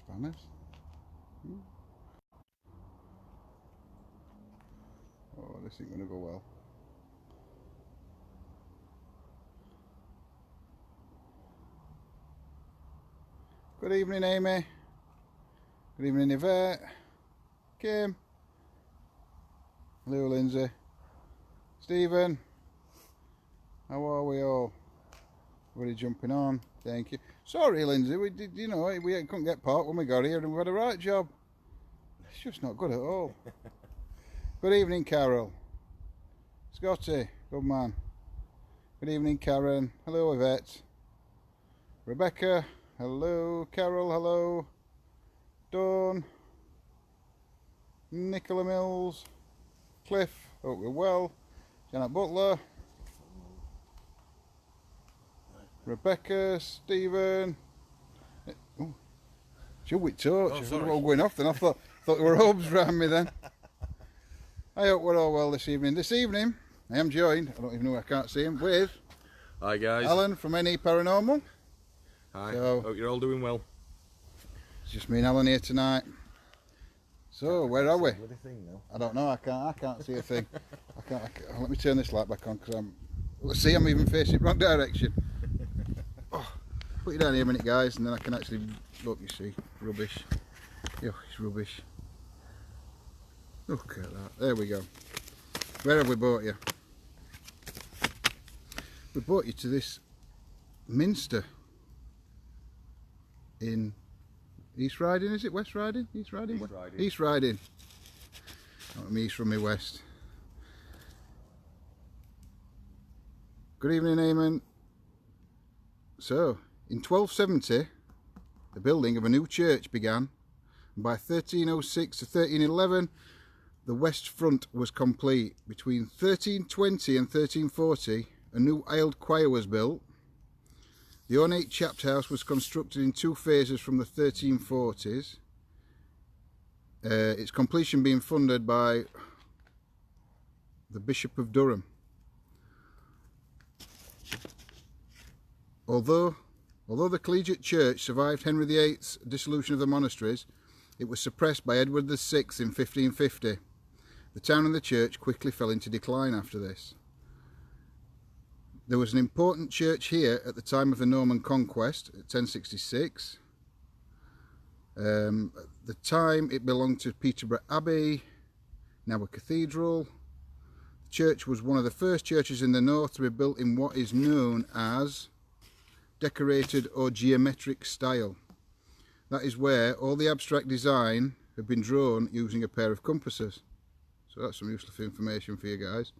Spanners. Oh, this ain't gonna go well. Good evening, Amy. Good evening, Yvette. Kim. Hello, Lindsay. Stephen. How are we all? Everybody jumping on. Thank you. Sorry, Lindsay. We did, you know, we couldn't get part when we got here, and we had a right job. It's just not good at all. Good evening, Carol. Scotty. Good man. Good evening, Karen. Hello, Yvette. Rebecca. Hello, Carol. Hello. Dawn. Nicola Mills. Cliff. Hope you're well. Janet Butler. Rebecca. Stephen. Oh, should we torch? I thought we were going off then. I thought there were hobs around me then. I hope we're all well this evening. This evening, I am joined, I don't even know, I can't see him, with... Hi guys. Alan from NE Paranormal. Hi, so, hope you're all doing well. It's just me and Alan here tonight. So, where are we? I don't know, I can't see a thing. I can't, let me turn this light back on, because I'm even facing the wrong direction. Oh, put you down here a minute, guys, and then I can actually look, you see. Rubbish. Oh, it's rubbish. Look at that. There we go. Where have we brought you? We brought you to this Minster in East Riding, is it? West Riding? East Riding? East Riding. East Riding. Not me east from me west. Good evening, Eamon. So, in 1270, the building of a new church began, and by 1306 to 1311, the west front was complete. Between 1320 and 1340, a new aisled choir was built. The ornate chapter house was constructed in two phases from the 1340s. Its completion being funded by the Bishop of Durham. Although the collegiate church survived Henry VIII's dissolution of the monasteries, it was suppressed by Edward VI in 1550. The town and the church quickly fell into decline after this. There was an important church here at the time of the Norman conquest, at 1066. At the time it belonged to Peterborough Abbey, now a cathedral. The church was one of the first churches in the north to be built in what is known as decorated or geometric style. That is where all the abstract design had been drawn using a pair of compasses. So that's some useful information for you guys.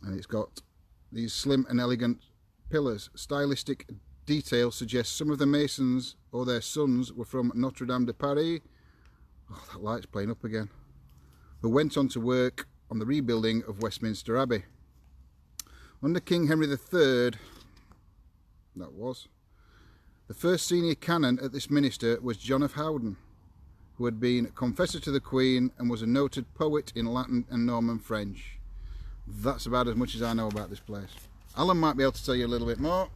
And it's got these slim and elegant pillars. Stylistic detail suggests some of the masons or their sons were from Notre Dame de Paris. Oh, that light's playing up again. Who went on to work on the rebuilding of Westminster Abbey. Under King Henry III, that was, the first senior canon at this minster was John of Howden, who had been confessor to the Queen and was a noted poet in Latin and Norman French. That's about as much as I know about this place. Alan might be able to tell you a little bit more.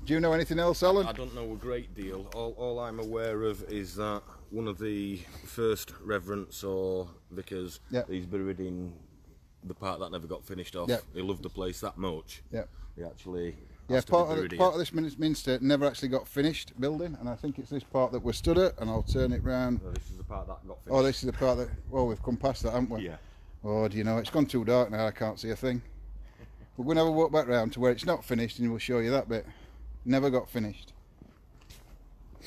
Do you know anything else, Alan? I don't know a great deal. All I'm aware of is that one of the first reverends or vicars, he's buried in the part that never got finished off. He loved the place that much. He actually... part of this minster never actually got finished building, and I think it's this part that we're stood at, and I'll turn it round. No, this is the part that got finished. Oh, this is the part that... Well, we've come past that, haven't we? Yeah. Oh, do you know, it's gone too dark now, I can't see a thing. We're going to have a walk back round to where it's not finished, and we'll show you that bit. Never got finished. I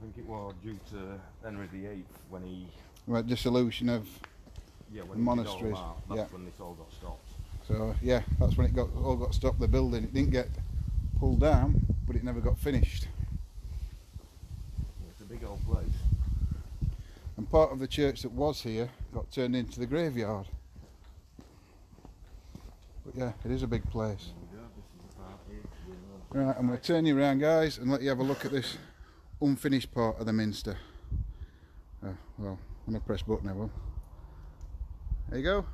think it was due to Henry VIII when he... Right, dissolution of when monasteries. That's when this all got stopped. So yeah, that's when it all got stopped, the building. It didn't get pulled down, but it never got finished. It's a big old place. And part of the church that was here got turned into the graveyard. But yeah, it is a big place. Right, I'm going to turn you around, guys, and let you have a look at this unfinished part of the minster. Well, I'm going to press button now. There you go.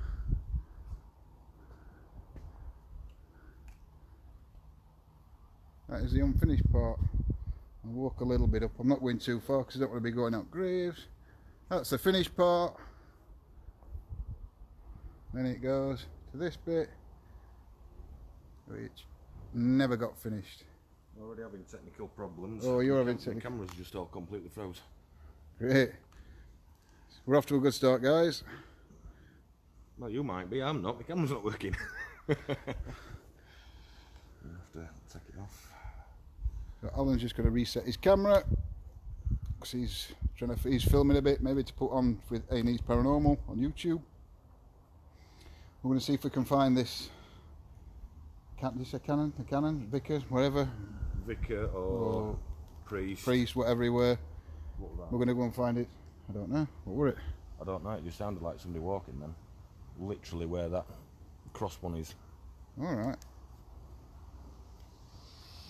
That is the unfinished part. I'll walk a little bit up. I'm not going too far because I don't want to be going up graves. That's the finished part. Then it goes to this bit, which never got finished. We're already having technical problems. Oh, you're having technical. The camera's just all completely froze. Great. We're off to a good start, guys. Well, you might be. I'm not. The camera's not working. You have to take it off. So Alan's just going to reset his camera because he's filming a bit, maybe to put on with A&E's Paranormal on YouTube. We're going to see if we can find this. Can't you say canon? A canon, vicar, whatever. Vicar or priest, whatever he were. What was that? We're going to go and find it. I don't know. What were it? I don't know. It just sounded like somebody walking then. Literally where that cross one is. All right.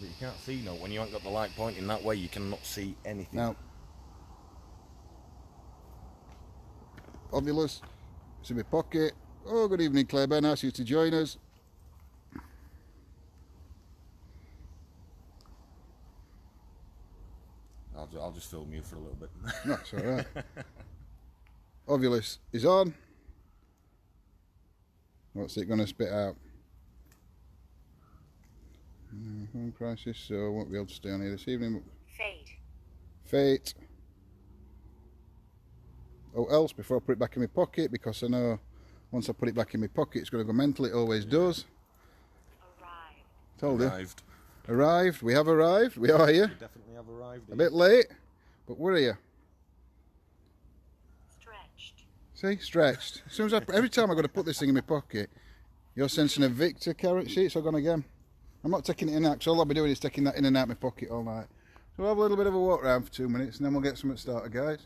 But you can't see, no. When you haven't got the light pointing that way, you cannot see anything. Now, fabulous. It's in my pocket. Oh, good evening, Claire Ben. Nice you to join us. I'll just film you for a little bit. That's all right. Ovulus is on. What's it going to spit out? Home crisis, so I won't be able to stay on here this evening. Fate. Oh, else before I put it back in my pocket, because I know once I put it back in my pocket it's going to go mental. It always does. Arrived. Told you. Arrived. We have arrived. We are here. We definitely have arrived. A bit late, but we're here. Stretched. See, stretched. As soon as every time I've got to put this thing in my pocket, you're sensing a Victor carrot sheet, so I've gone again. I'm not taking it in and out, because all I'll be doing is taking that in and out of my pocket all night. So we'll have a little bit of a walk around for 2 minutes, and then we'll get something started, guys.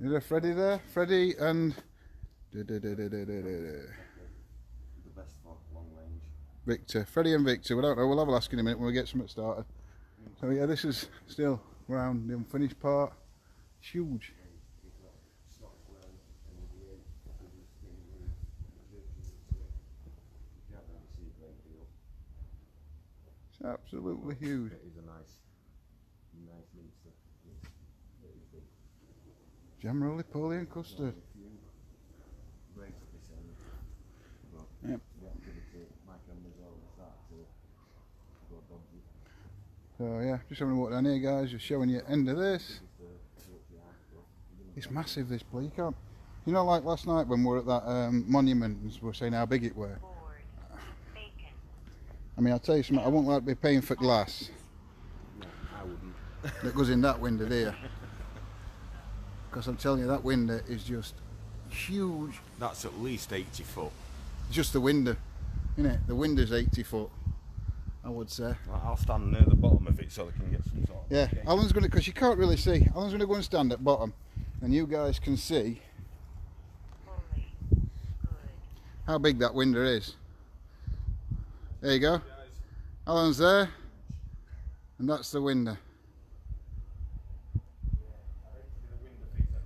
Is there Freddie there? Freddie and... The best for long range. Victor. Freddie and Victor. We don't know. We'll have a ask in a minute when we get something started. So yeah, this is still around the unfinished part. It's huge. It's absolutely huge. It is a nice minster. General Napoleon custard. Yep. So yeah, just having a walk down here, guys, just showing you the end of this. It's massive, this place. You can't, you know, like last night when we were at that monument and we were saying how big it were. I mean, I'll tell you something, I wouldn't like to be paying for glass. No, I wouldn't. That goes in that window there. Because I'm telling you, that window is just huge. That's at least 80 foot. Just the window, isn't it? The window's 80 foot, I would say. I'll stand near the bottom of it so they can get some sort of... Yeah, Alan's going to, because you can't really see, Alan's going to go and stand at bottom, and you guys can see how big that window is. There you go. Alan's there, and that's the window.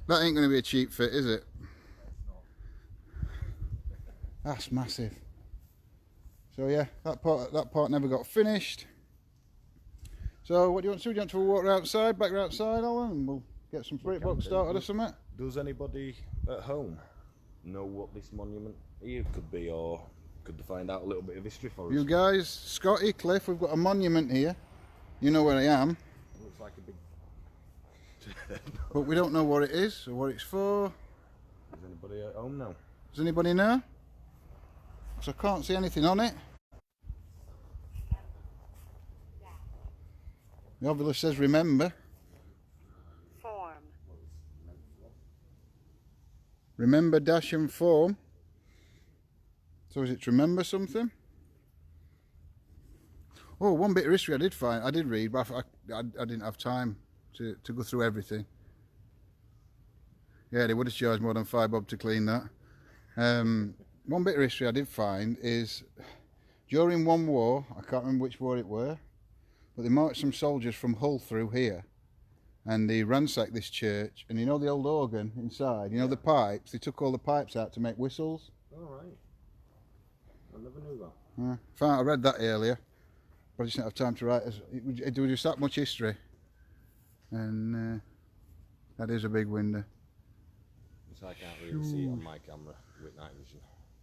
That ain't going to be a cheap fit, is it? That's massive. So yeah, that part never got finished. So what do you want to do? Do you want to walk outside, back outside, Alan, and we'll get some Spirit Box started or something? Does anybody at home know what this monument here could be, or could they find out a little bit of history for us? You guys, Scotty, Cliff, we've got a monument here. You know where I am. It looks like a big... But we don't know what it is or what it's for. Does anybody at home know? Does anybody know? Because I can't see anything on it. The obelisk says remember. Form. Remember dash and form. So is it to remember something? Oh, one bit of history I did read, but I didn't have time to go through everything. Yeah, they would have charged more than £5 to clean that. One bit of history I did find is during one war, I can't remember which war it were, but they marched some soldiers from Hull through here, and they ransacked this church. And you know the old organ inside, you know the pipes. They took all the pipes out to make whistles. All right. I never knew that. I read that earlier, but I just didn't have time to write. It was just that much history, and that is a big window. So I can't really see it on my camera with night vision.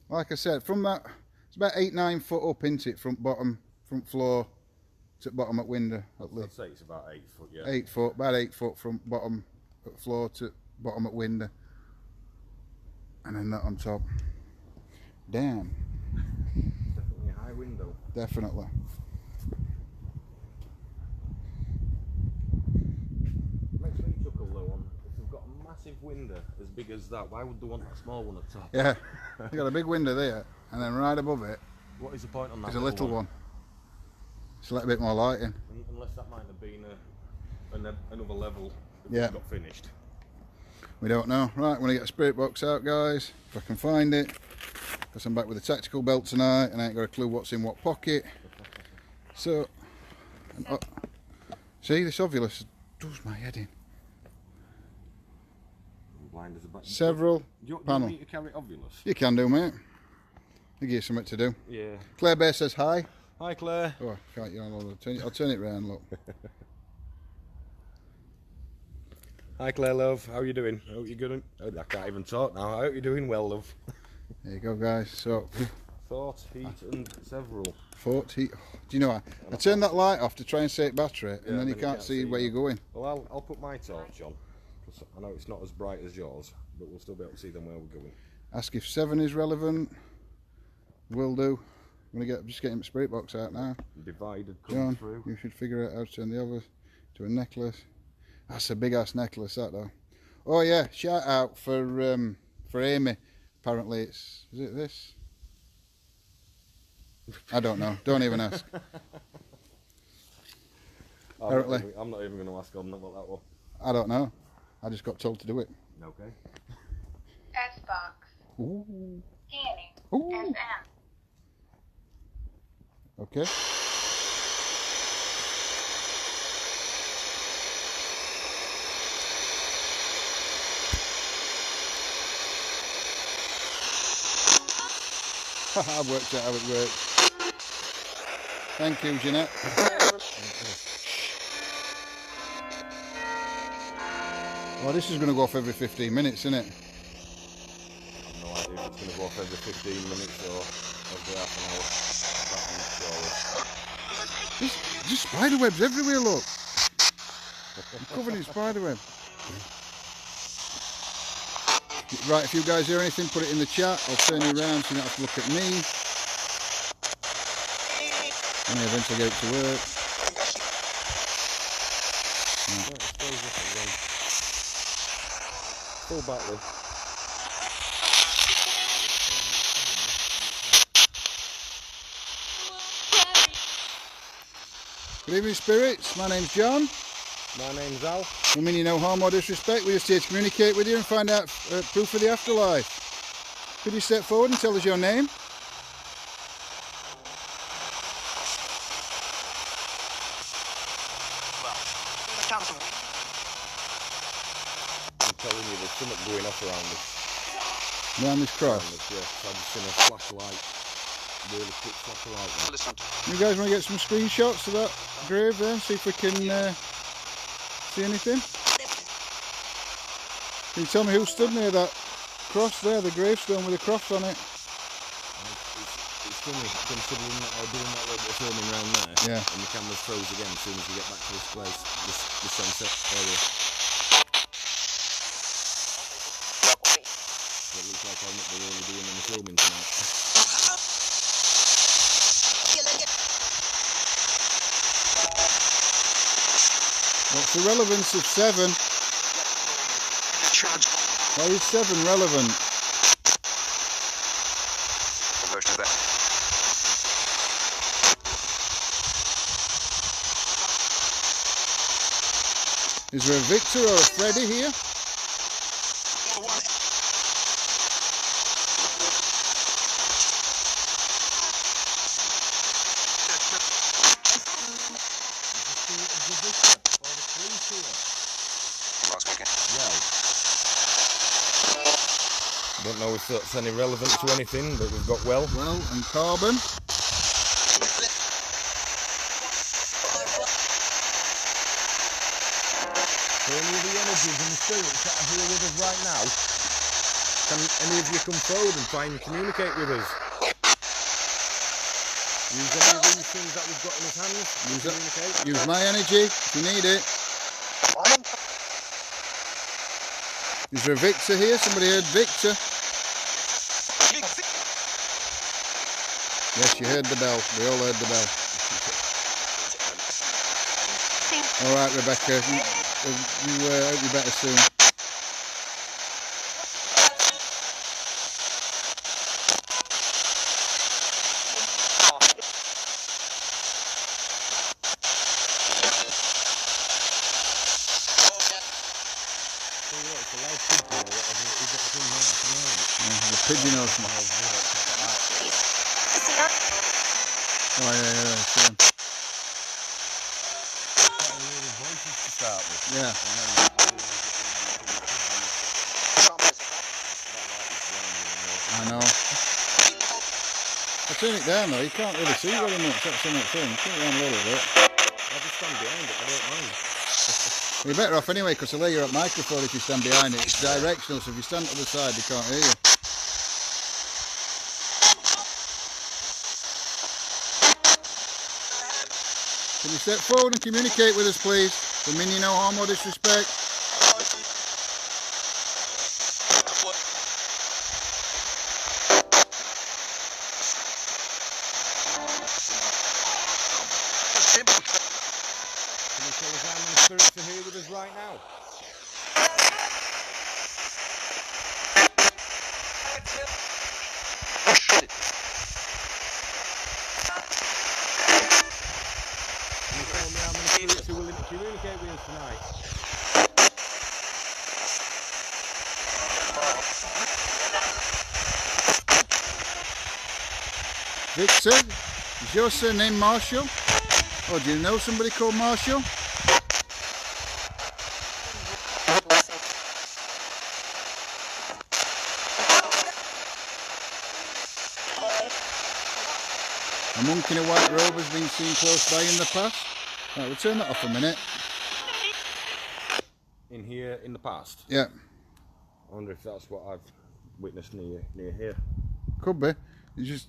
Like I said, from that, it's about 8-9 foot up, isn't it? Front floor to bottom at window. I'd say it's about 8 foot, yeah. 8 foot, about 8 foot from bottom at floor to bottom at window, and then that on top. Damn. Definitely a high window. Definitely. Makes me chuckle though. If they've got a massive window as big as that, why would they want that small one at the top? Yeah, you got a big window there, and then right above it. What is the point on that? There's a little one. Just let a bit more light in. Unless that might have been another level that Yeah. got finished. We don't know. Right, I'm going to get a spirit box out, guys, if I can find it. Because I'm back with a tactical belt tonight, and I ain't got a clue what's in what pocket. So, see, this ovulus does my head in. Blind as a bat. Several panel. Do you need to carry ovulus? You can do, mate. You give you something to do. Yeah. Claire Bear says hi. Hi, Claire. Oh, can't you? I'll turn it round, look. Hi, Claire, love. How are you doing? I hope you're good. I can't even talk now. I hope you're doing well, love. There you go, guys. So, Thought, heat, and several. Fort heat. Do you know what? I turned that light off to try and save battery, and then you can't see where you're going. Well, I'll put my torch on, because I know it's not as bright as yours, but we'll still be able to see them where we're going. Ask if 7 is relevant. Will do. I'm gonna just getting the spirit box out now. Divided, John, through. you should figure out how to turn the other to a necklace. That's a big ass necklace, that though. Oh yeah, shout out for Amy. Apparently is it this? I don't know. Don't even ask. Apparently, I'm not even going to ask on about that one. I don't know. I just got told to do it. Okay. S-Box. Ooh. Scanning. Ooh. SM. Okay. I've worked out how it works. Thank you, Jeanette. Well, this is going to go off every 15 minutes, isn't it? I have no idea if it's going to go off every 15 minutes or every half an hour. There's just spider webs everywhere, look. I'm covered in spider web. Right, if you guys hear anything, put it in the chat. I'll turn you around so you don't have to look at me. And I eventually get it to work. Full battery. Good evening, spirits. My name's John. My name's Al. I mean you no harm or disrespect. We're just here to communicate with you and find out proof of the afterlife. Could you step forward and tell us your name? I'm telling you, there's something going off around us. Around this cross. Yes, I've seen a flashlight. Really quick flashlight. You guys want to get some screenshots of that grave there? See if we can see anything? Can you tell me who stood near that cross there, the gravestone with the cross on it? It's funny considering that I'm doing that little bit of filming around there. Yeah. And the camera's froze again as soon as we get back to this place, this sunset area. So it looks like I'm not really doing any filming tonight. What's the relevance of 7? Why is 7 relevant? Is there a Victor or a Freddy here? Don't know if that's any relevant to anything, but we've got well. Well and carbon. So any of the energies and the spirits that are here with us right now, can any of you come forward and try and communicate with us? Use any of these things that we've got in his hands to communicate. Use my energy if you need it. Is there a Victor here? Somebody heard Victor? Yes, you heard the bell. We all heard the bell. Alright, Rebecca. Hope you're better soon. The pigeon or something. Oh yeah, see him. Yeah. I know. I turn it down though, you can't really see very much, that's the next thing. Turn it down a little bit. I'll just stand behind it, I don't mind. You're better off anyway, because the layer up microphone if you stand behind it, it's directional, so if you stand to the side, they can't hear you. Can you step forward and communicate with us, please? We mean you no harm or disrespect. Can you tell us how many spirits are here with us right now? Can you tell me how many spirits are willing to communicate with us tonight? Victor, is your surname Marshall? Oh, do you know somebody called Marshall? A monk in a white robe has been seen close by in the past. Right, we'll turn that off a minute. In here, in the past? Yeah. I wonder if that's what I've witnessed near here. Could be.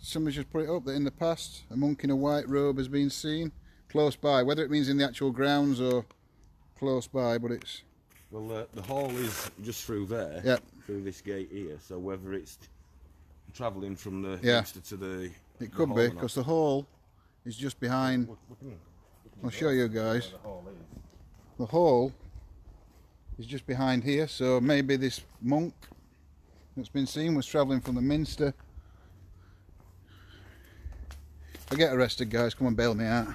Somebody's just put it up that in the past a monk in a white robe has been seen close by. Whether it means in the actual grounds or close by, but it's... Well, the hall is just through there, yep. Through this gate here, so whether it's travelling from the Minster to the... It could be, because the hall is just behind... I'll show you guys. The hall is just behind here, so maybe this monk that's been seen was travelling from the Minster. If I get arrested, guys, come and bail me out.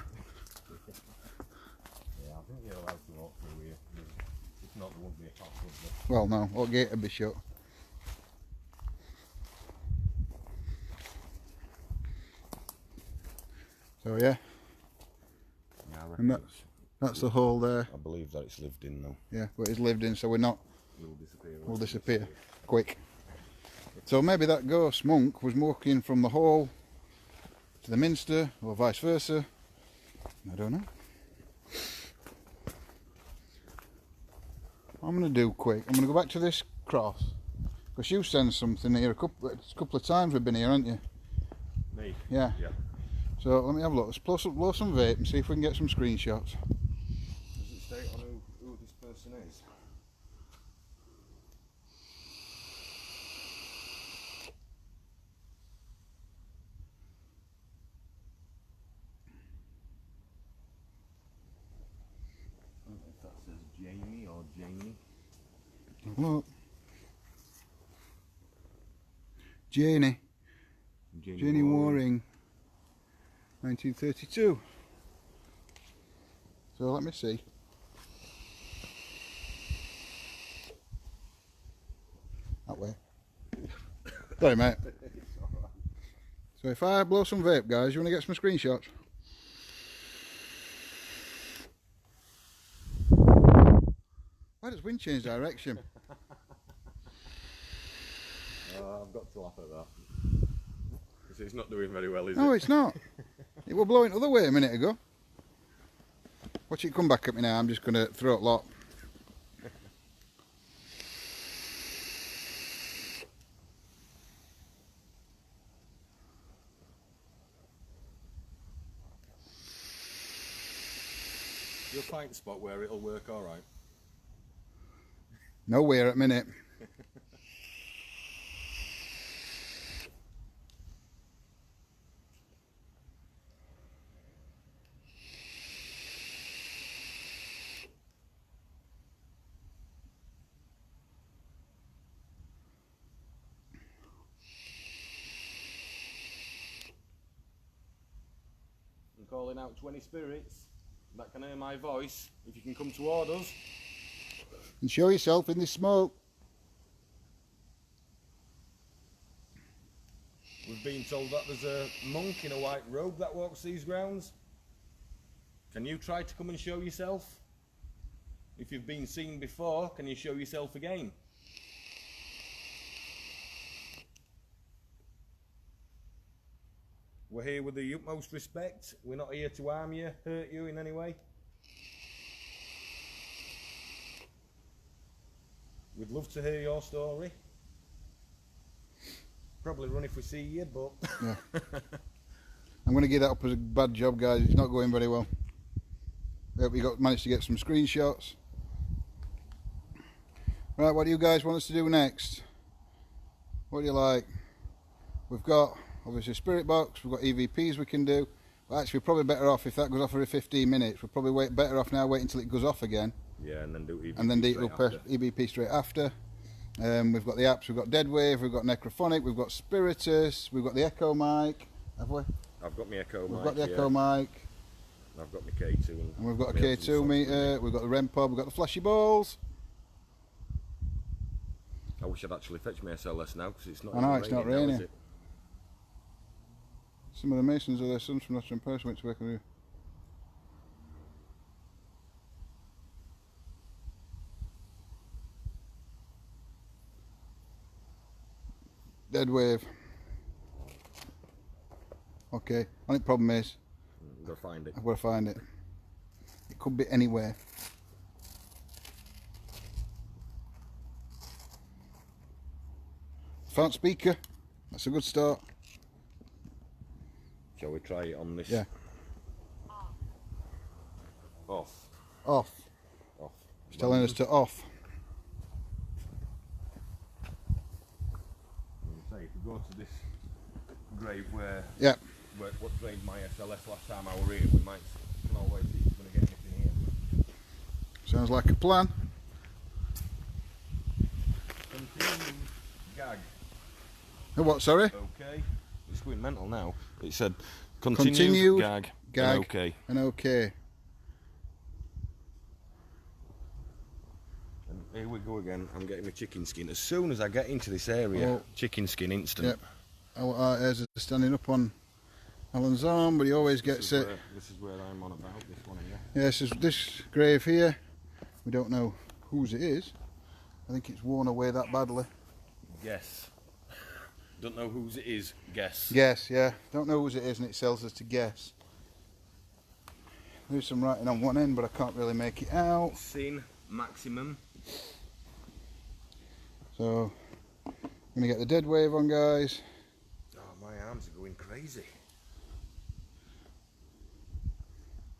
Yeah, I think you're allowed to walk through here. If not, there won't be a cop, would there? Well, no, what gate would be shut? So yeah, and that's the hole there. I believe that it's lived in though. Yeah, but it's lived in, so we're not. We'll disappear quick. So maybe that ghost monk was walking from the hall to the Minster, or vice versa. I don't know. What I'm going to do quick, I'm going to go back to this cross, because you sent something here a couple of times. We've been here, haven't you? Me? Yeah. Yeah. So let me have a look. Let's blow some vape and see if we can get some screenshots. Does it state on who this person is? I don't know if that says Jamie or Jamie. Look. Janie Waring, 1932. So let me see. That way. Sorry, mate. So if I blow some vape, guys, you want to get some screenshots? Why does wind change direction? Oh, I've got to laugh at that. Because it's not doing very well, is it? No, it's not. It was blowing the other way a minute ago. Watch it come back at me now. I'm just going to throw it lot. You'll find a spot where it'll work all right. Nowhere at minute. I'm calling out 20 spirits that can hear my voice. If you can come toward us. And show yourself in this smoke. We've been told that there's a monk in a white robe that walks these grounds. Can you try to come and show yourself? If you've been seen before, can you show yourself again? We're here with the utmost respect. We're not here to harm you, hurt you in any way. We'd love to hear your story. Probably run if we see you, but... Yeah. I'm going to give that up as a bad job, guys. It's not going very well. I hope you managed to get some screenshots. Right, what do you guys want us to do next? What do you like? We've got, obviously, Spirit Box. We've got EVPs we can do. But actually, we're probably better off if that goes off every 15 minutes. We're probably better off now waiting until it goes off again. Yeah, and then do EVP and then do EVP straight after. We've got the apps, we've got Deadwave, we've got Necrophonic, we've got Spiritus, we've got the Echo mic, have we? I've got my Echo mic. We've got the Echo mic. I've got my K2. And we've got a K2 meter, we've got the REM pod, we've got the flashy balls. I wish I'd actually fetched my SLS now because it's not. I know, it's not raining. Now, Some of the masons of their sons from Nottingham Parish went to work on Deadwave. Okay, only problem is I've got to find it. I've got to find it. It could be anywhere. Found speaker. That's a good start. Shall we try it on this? Yeah. Off. Off. Off. It's telling us to off. Say, if we go to this grave where what drained my SLS last time I were here, we can always see if we're going to get anything here. Sounds like a plan. Continued gag. Oh, what, sorry? Okay. It's going mental now. It said continued gag and okay. And okay. And here we go again. I'm getting the chicken skin. As soon as I get into this area, chicken skin instant. Yep. Our eyes are standing up on Alan's arm, but he always gets it. This is where I'm on about, this one here. Yes, this grave here, we don't know whose it is. I think it's worn away that badly. Guess. Don't know whose it is, guess. Guess, yeah. Don't know whose it is and it tells us to guess. There's some writing on one end, but I can't really make it out. Sin maximum. So, I'm going to get the dead wave on, guys. Oh, my arms are going crazy.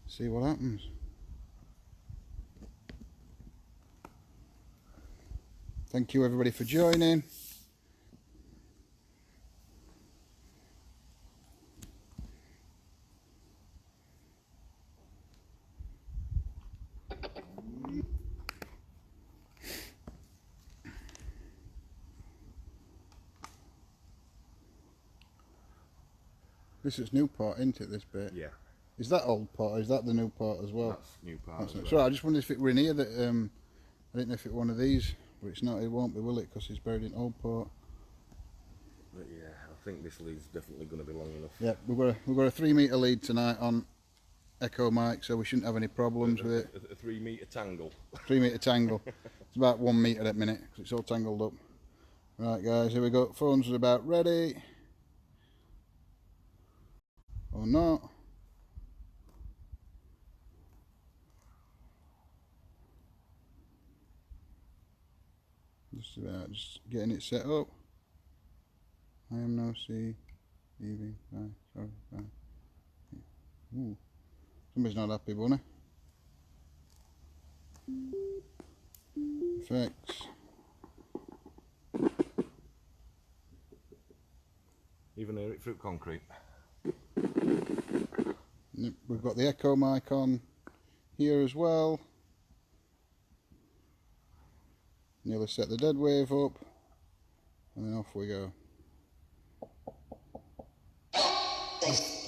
See what happens. Thank you everybody for joining. This is new part, isn't it, this bit? Yeah. Is that old part or is that the new part as well? That's new part as well. Sorry, I just wondered if it were in here that, I didn't know if it were one of these, but it's not, it won't be, will it, because it's buried in old part. But yeah, I think this lead's definitely going to be long enough. Yeah, we've got a 3 metre lead tonight on Echo mic, so we shouldn't have any problems with it. A 3 metre tangle. 3 metre tangle. It's about 1 metre at minute, because it's all tangled up. Right guys, here we go. Phones are about ready. Or not. Just getting it set up. I am now C EV 5. Sorry, 5. Ooh. Somebody's not happy, bunny. Effects. Even hear it through concrete. We've got the echo mic on here as well. Nearly set the dead wave up, and then off we go.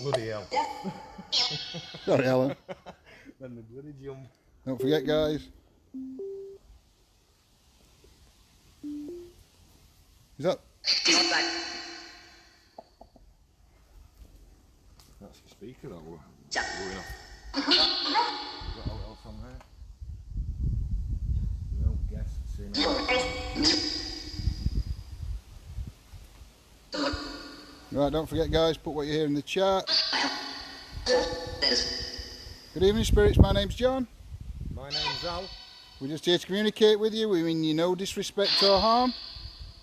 Bloody hell. Sorry, Alan. Then the bloody jump. Don't forget, guys. Is that? That's the speaker that we're going off. Is that all else on there? No, guess. Right, don't forget, guys, put what you hear in the chat. Good evening, spirits. My name's John. My name's Al. We're just here to communicate with you. We mean you no disrespect or harm.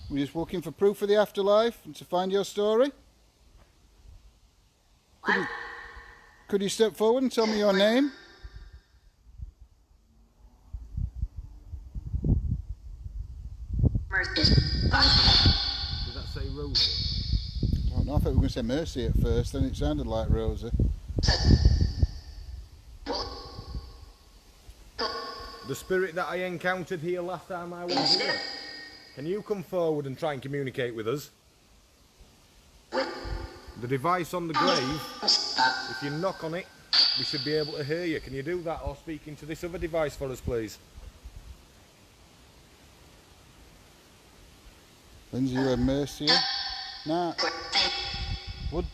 We're just looking for proof of the afterlife and to find your story. Could you step forward and tell me your name? Did that say Rosie? I don't know. I thought we were going to say Mercy at first, then it sounded like Rosie. The spirit that I encountered here last time I was here. Can you come forward and try and communicate with us? The device on the grave, if you knock on it, we should be able to hear you. Can you do that, or speak into this other device for us, please? Lindsay, you had Mercia? Nah. Would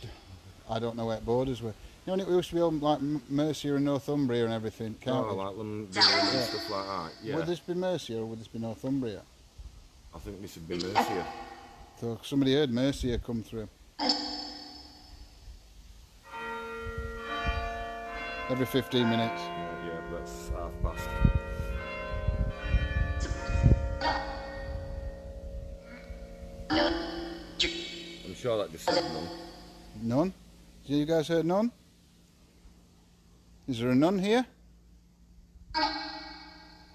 I don't know where borders were. You know, it used to be on like Mercia and Northumbria and everything. Oh, like them doing and stuff like that. Yeah. Would this be Mercia or would this be Northumbria? I think this would be Mercia. So somebody heard Mercia come through. Every 15 minutes. Yeah, that's past. I'm sure that just said none. None? You guys heard none? Is there a nun here?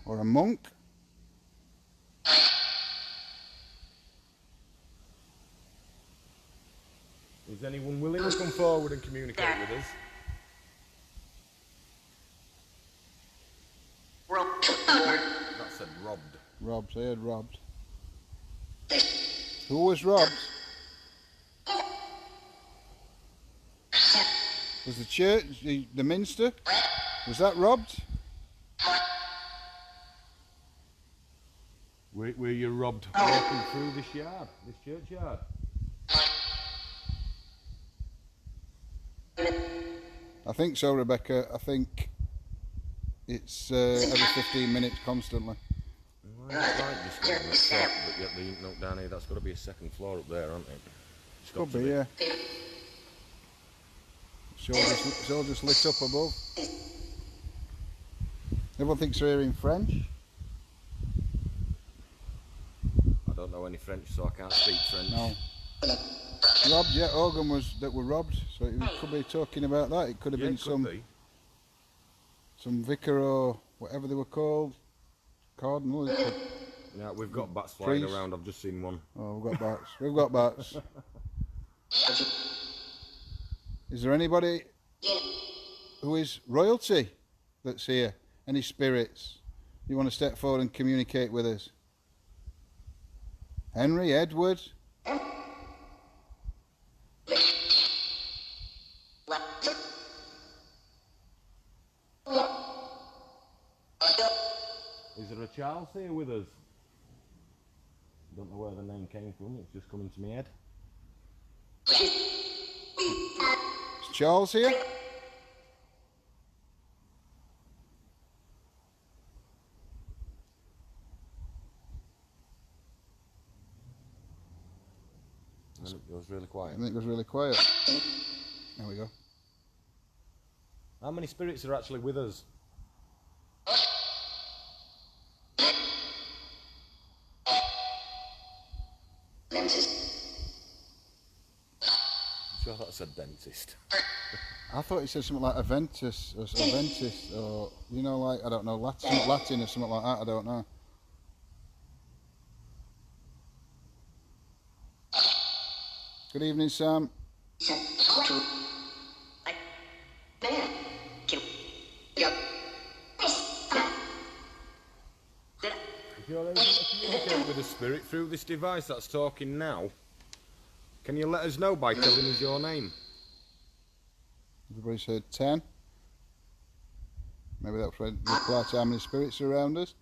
Or a monk? Is anyone willing to come forward and communicate with us? That said robbed. Robbed, I heard robbed. Who was robbed? Was the church, the Minster? Was that robbed? Were you robbed walking through this yard, this churchyard? I think so, Rebecca. I think it's every 15 minutes constantly. Well, it might just be on the top, but yet the note down here, that's got to be a second floor up there, hasn't it? Could be, yeah. It's all just lit up above. Everyone thinks they're hearing French. I don't know any French, so I can't speak French. No. Robbed, yeah, organ was that were robbed, so it could be talking about that. It could have been some vicar or whatever they were called, cardinal. Yeah, we've got bats flying around. I've just seen one. Oh, we've got bats. We've got bats. Is there anybody who is royalty that's here? Any spirits? You want to step forward and communicate with us? Henry, Edward? Is there a Charles here with us? Don't know where the name came from, it's just coming to my head. Is Charles here? And then it goes really quiet. And then it goes really quiet. There we go. How many spirits are actually with us? I'm sure that said dentist. I thought it said something like Aventus or Aventis or, you know, like, I don't know, Latin or something like that, I don't know. Good evening, Sam. If you're able to communicate with a spirit through this device that's talking now, can you let us know by telling us your name? Everybody's heard 10. Maybe that's when you apply to how many spirits are around us.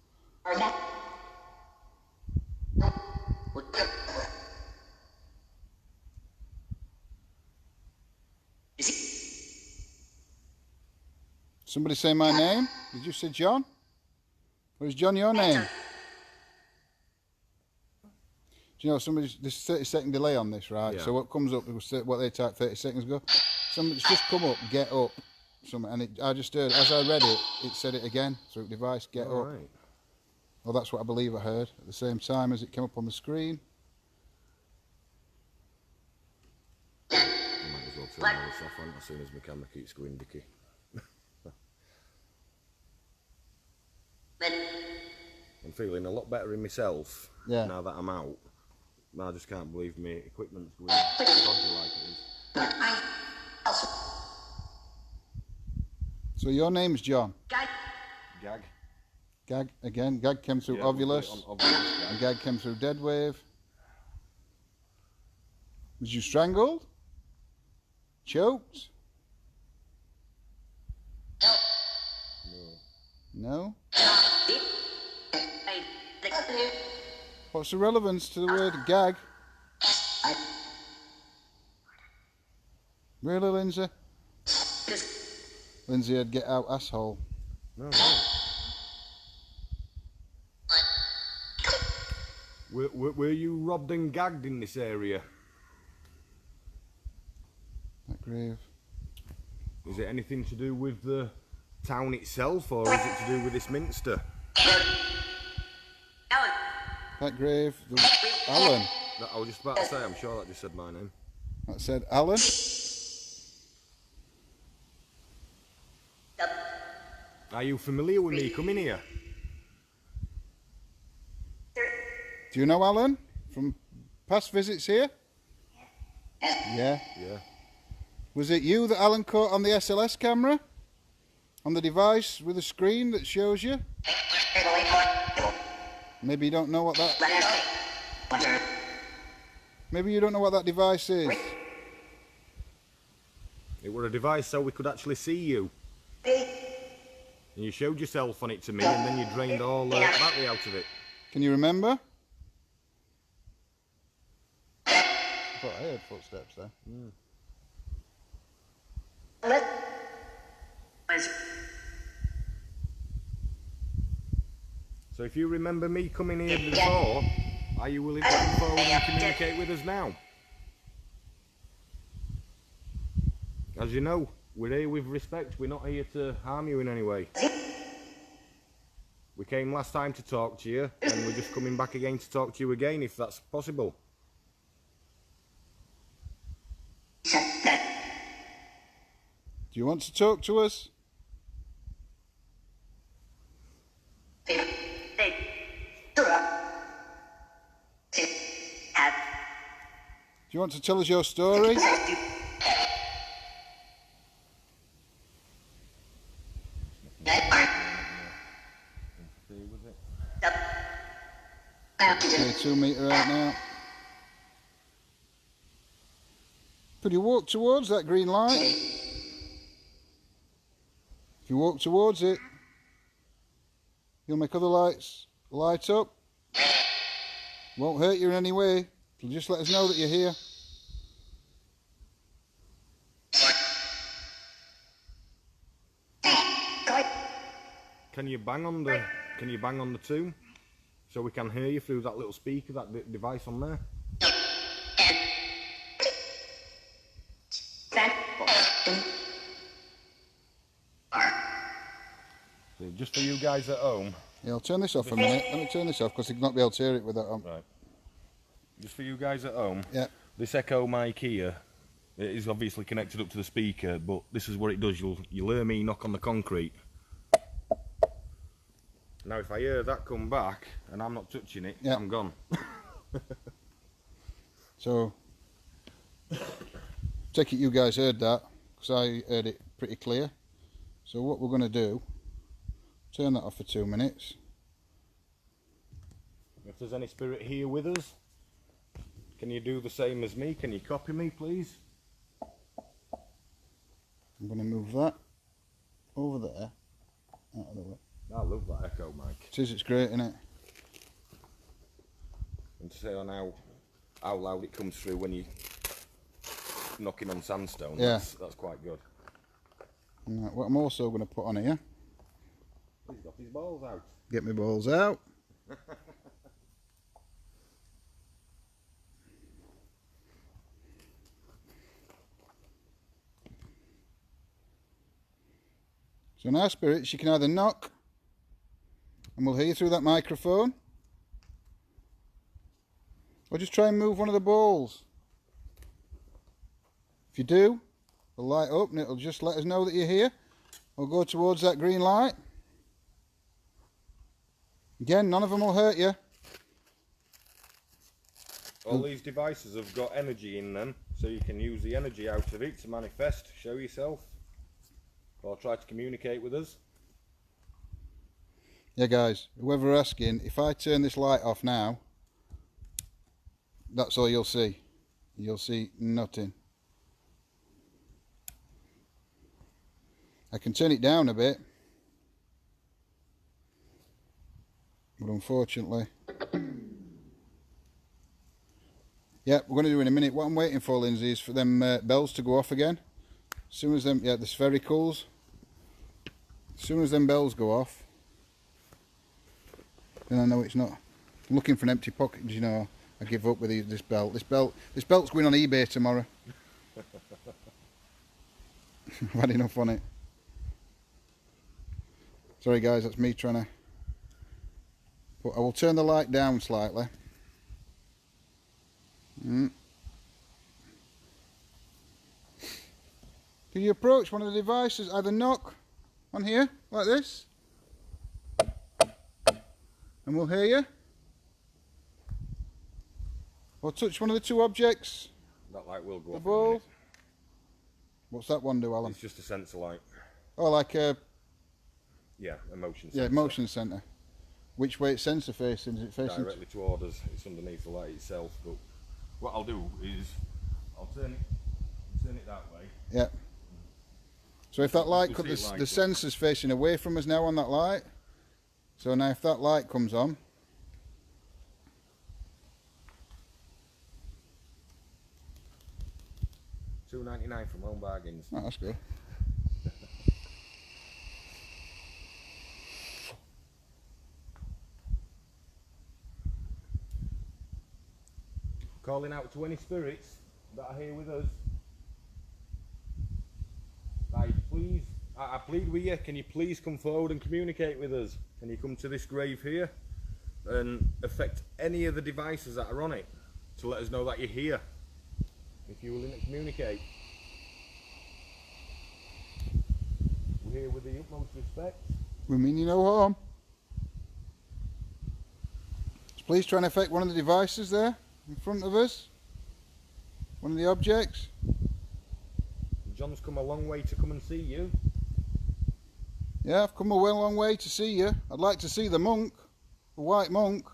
Somebody say my name? Did you say John? Or is John your name? Do you know, there's a 30-second delay on this, right? Yeah. So what comes up, what they typed 30 seconds ago, somebody's just come up, get up. And I just heard, as I read it, it said it again through device, get up. Right. Well, that's what I believe I heard at the same time as it came up on the screen. I might as well turn all this off on as soon as my camera keeps going dicky. I'm feeling a lot better in myself now that I'm out. I just can't believe my equipment's going dodgy like it is. So your name's John? Gag. Gag, again. Gag came through Ovulus. And Gag came through Dead Wave. Was you strangled? Choked? No? What's the relevance to the word gag? Really, Lindsay? Lindsay had get out asshole. No. Were you robbed and gagged in this area? That grave. Is it anything to do with the town itself, or is it to do with this minster? That grave. Alan. I was just about to say, I'm sure that just said my name. That said Alan. Are you familiar with me coming here? Do you know Alan from past visits here? Yeah. Yeah. Was it you that Alan caught on the SLS camera? On the device with a screen that shows you? Maybe you don't know what that... Maybe you don't know what that device is. It were a device so we could actually see you. And you showed yourself on it to me, and then you drained all the battery out of it. Can you remember? I thought I heard footsteps there. So if you remember me coming here before, are you willing to come forward and communicate with us now? As you know, we're here with respect. We're not here to harm you in any way. We came last time to talk to you, and we're just coming back again to talk to you again, if that's possible. Do you want to talk to us? Do you want to tell us your story? Okay, 2 metre out now. Could you walk towards that green light? If you walk towards it, you'll make other lights light up. Won't hurt you in any way. It'll just let us know that you're here. Can you bang on the tomb so we can hear you through that little speaker, that device on there? Just for you guys at home. Yeah, I'll turn this off a minute. Let me turn this off because you'll not be able to hear it with that on. Right. Just for you guys at home. Yeah. This echo mic here, it is obviously connected up to the speaker, but this is what it does. You'll hear me knock on the concrete. Now if I hear that come back and I'm not touching it, I'm gone. So, take it you guys heard that, because I heard it pretty clear. So what we're going to do, turn that off for 2 minutes. If there's any spirit here with us, can you do the same as me? Can you copy me, please? I'm going to move that over there, out of the way. I love that echo mic. It is, it's great, isn't it? And to say on how loud it comes through when you knocking on sandstone, that's quite good. Right, what I'm also going to put on here. He's got his balls out. Get my balls out. So now, spirits, you can either knock and we'll hear you through that microphone, or just try and move one of the balls. If you do, it'll light up and it'll just let us know that you're here, or go towards that green light. Again, none of them will hurt you. All these devices have got energy in them, so you can use the energy out of it to manifest, show yourself, or try to communicate with us. Yeah, guys, whoever asking, if I turn this light off now, that's all you'll see. You'll see nothing. I can turn it down a bit, but unfortunately, yeah, we're going to do in a minute. What I'm waiting for, Lindsay, is for them bells to go off again. As soon as them, the sphericals, as soon as them bells go off, then I know it's not. I'm looking for an empty pocket, you know. I give up with this belt. This belt's going on eBay tomorrow. I've had enough on it. Sorry guys, that's me trying to... But I will turn the light down slightly. Can you approach one of the devices, either knock on here, like this, and we'll hear you, or touch one of the two objects. That light will go off. The ball. What's that one do, Alan? It's just a sensor light. Oh, like a... Yeah, a motion sensor. Yeah, motion sensor. Which way it's sensor facing? Is it facing directly toward us? It's underneath the light itself. But what I'll do is I'll turn it that way. Yeah. So if that light, the sensor's facing away from us now on that light. So now if that light comes on, $2.99 from Home Bargains. oh, that's good. Calling out to any spirits that are here with us. I plead with you, can you please come forward and communicate with us? Can you come to this grave here and affect any of the devices that are on it to let us know that you're here, if you're willing to communicate. We're here with the utmost respect. We mean you no harm. So please try and affect one of the devices there in front of us. One of the objects. John's come a long way to come and see you. Yeah, I've come a long way to see you. I'd like to see the monk, the white monk,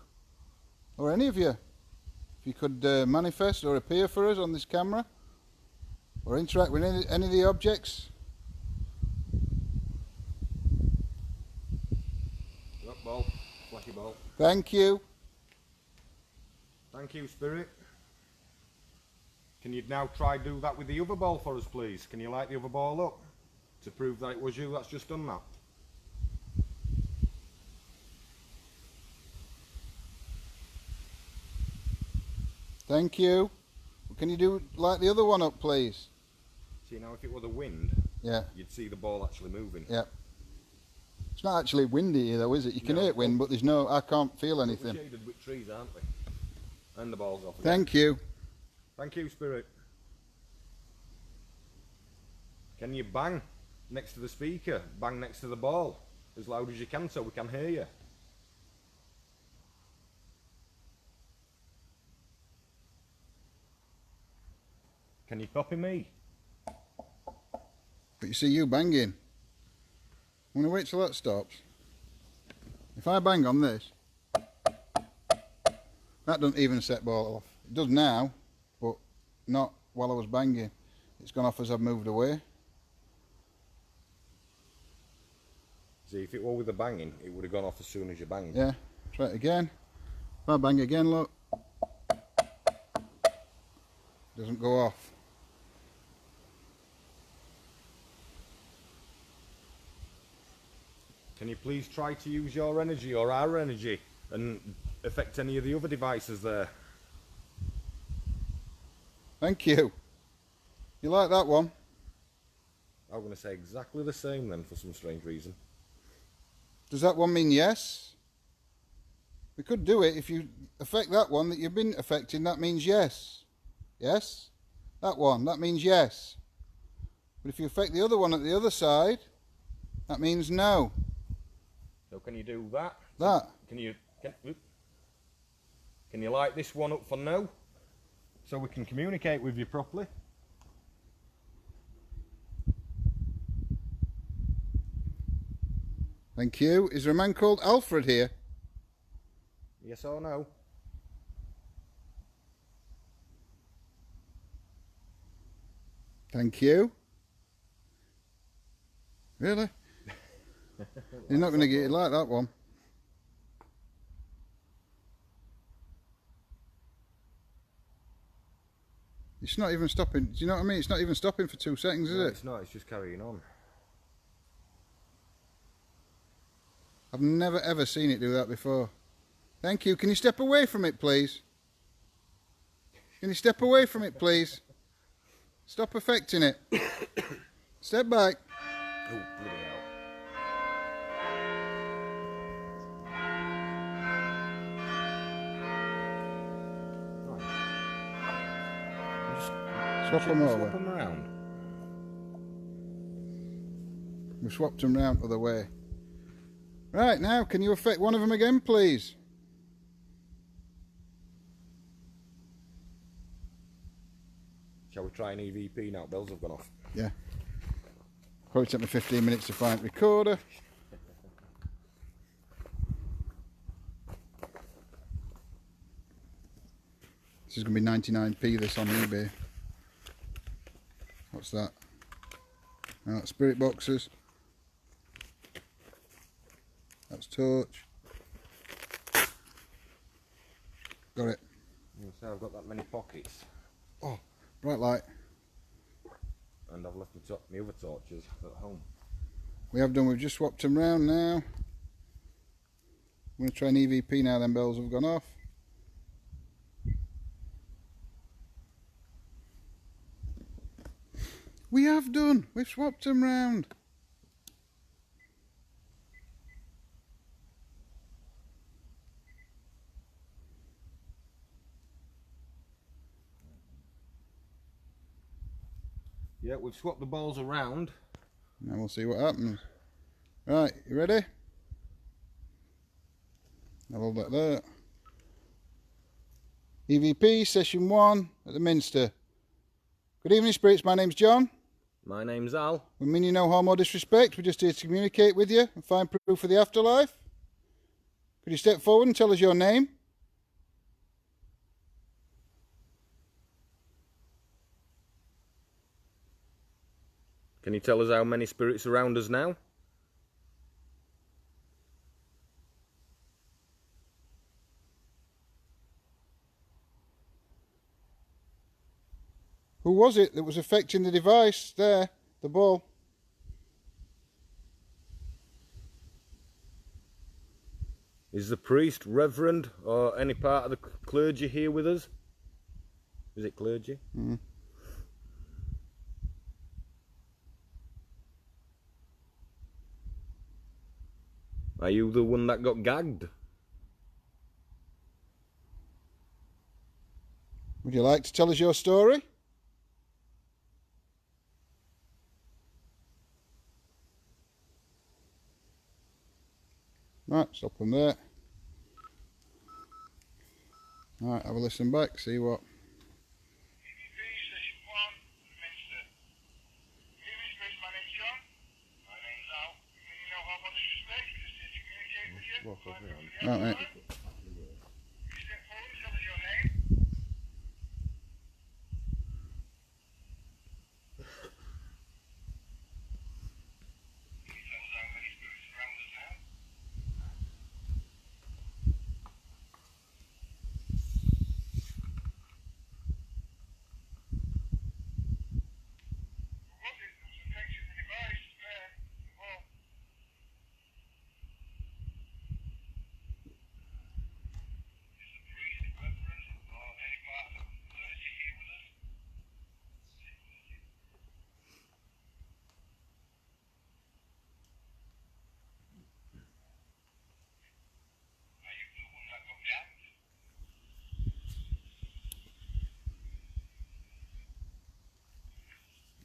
or any of you. If you could manifest or appear for us on this camera, or interact with any of the objects. Look, ball, flashy ball. Thank you. Thank you, spirit. Can you now try do that with the other ball for us, please? Can you light the other ball up to prove that it was you that's just done that? Thank you. Can you light the other one up, please? See, now if it were the wind, yeah, you'd see the ball actually moving. Yeah. It's not actually windy here though, is it? You can hear wind, but there's no, I can't feel anything. We're shaded with trees, aren't we? And the ball's off again. Thank you. Thank you, Spirit. Can you bang next to the speaker? Bang next to the ball? As loud as you can so we can hear you. Can you copy me? But you see you banging. I'm going to wait till that stops. If I bang on this, that doesn't even set ball off. It does now, but not while I was banging. It's gone off as I've moved away. See, if it were with the banging, it would have gone off as soon as you banged. Yeah, try it again. If I bang again, look. Doesn't go off. Can you please try to use your energy or our energy and affect any of the other devices there? Thank you. You like that one? I'm going to say exactly the same then for some strange reason. Does that one mean yes? We could do it. If you affect that one that you've been affecting, that means yes. Yes? That one, that means yes. But if you affect the other one at the other side, that means no. So can you do that? That. Can you light this one up for no? So we can communicate with you properly. Thank you. Is there a man called Alfred here? Yes or no? Thank you. Really? You're not going to get it like that one. It's not even stopping. Do you know what I mean? It's not even stopping for 2 seconds, is it? It's not. It's just carrying on. I've never ever seen it do that before. Thank you. Can you step away from it, please? Can you step away from it, please? Stop affecting it. Step back. Oh, bloody hell. Swap them over. Swap them around. We've swapped them round other way. Right, now, can you affect one of them again, please? Shall we try an EVP now? Bells have gone off. Yeah. Probably took me 15 minutes to find the recorder. This is going to be 99p this on eBay. What's that? Oh, spirit boxes. That's torch. Got it. You say I've got that many pockets. Oh, bright light. And I've left my other torches at home. We have done, we've just swapped them round now. I'm going to try an EVP now, then bells have gone off. We have done, we've swapped them round. Yeah, we've swapped the balls around. Now we'll see what happens. Right, you ready? I'll hold that there. EVP session 1 at the Minster. Good evening, spirits. My name's John. My name's Al. We mean you no harm or disrespect. We're just here to communicate with you and find proof of the afterlife. Could you step forward and tell us your name? Can you tell us how many spirits are around us now? Who was it that was affecting the device there, the ball? Is the priest, reverend, or any part of the clergy here with us? Is it clergy? Mm. Are you the one that got gagged? Would you like to tell us your story? Right, stop them there. Right, have a listen back, see what. Right, mate.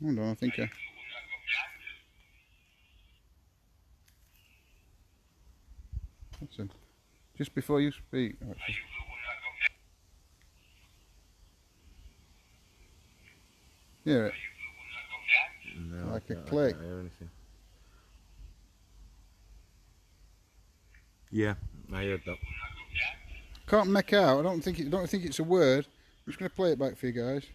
Hold on, I think listen, just before you speak. Hear it? No, Like a click. I can't hear anything. Yeah, I heard that. Can't make out. I don't think it's a word. I'm just going to play it back for you guys.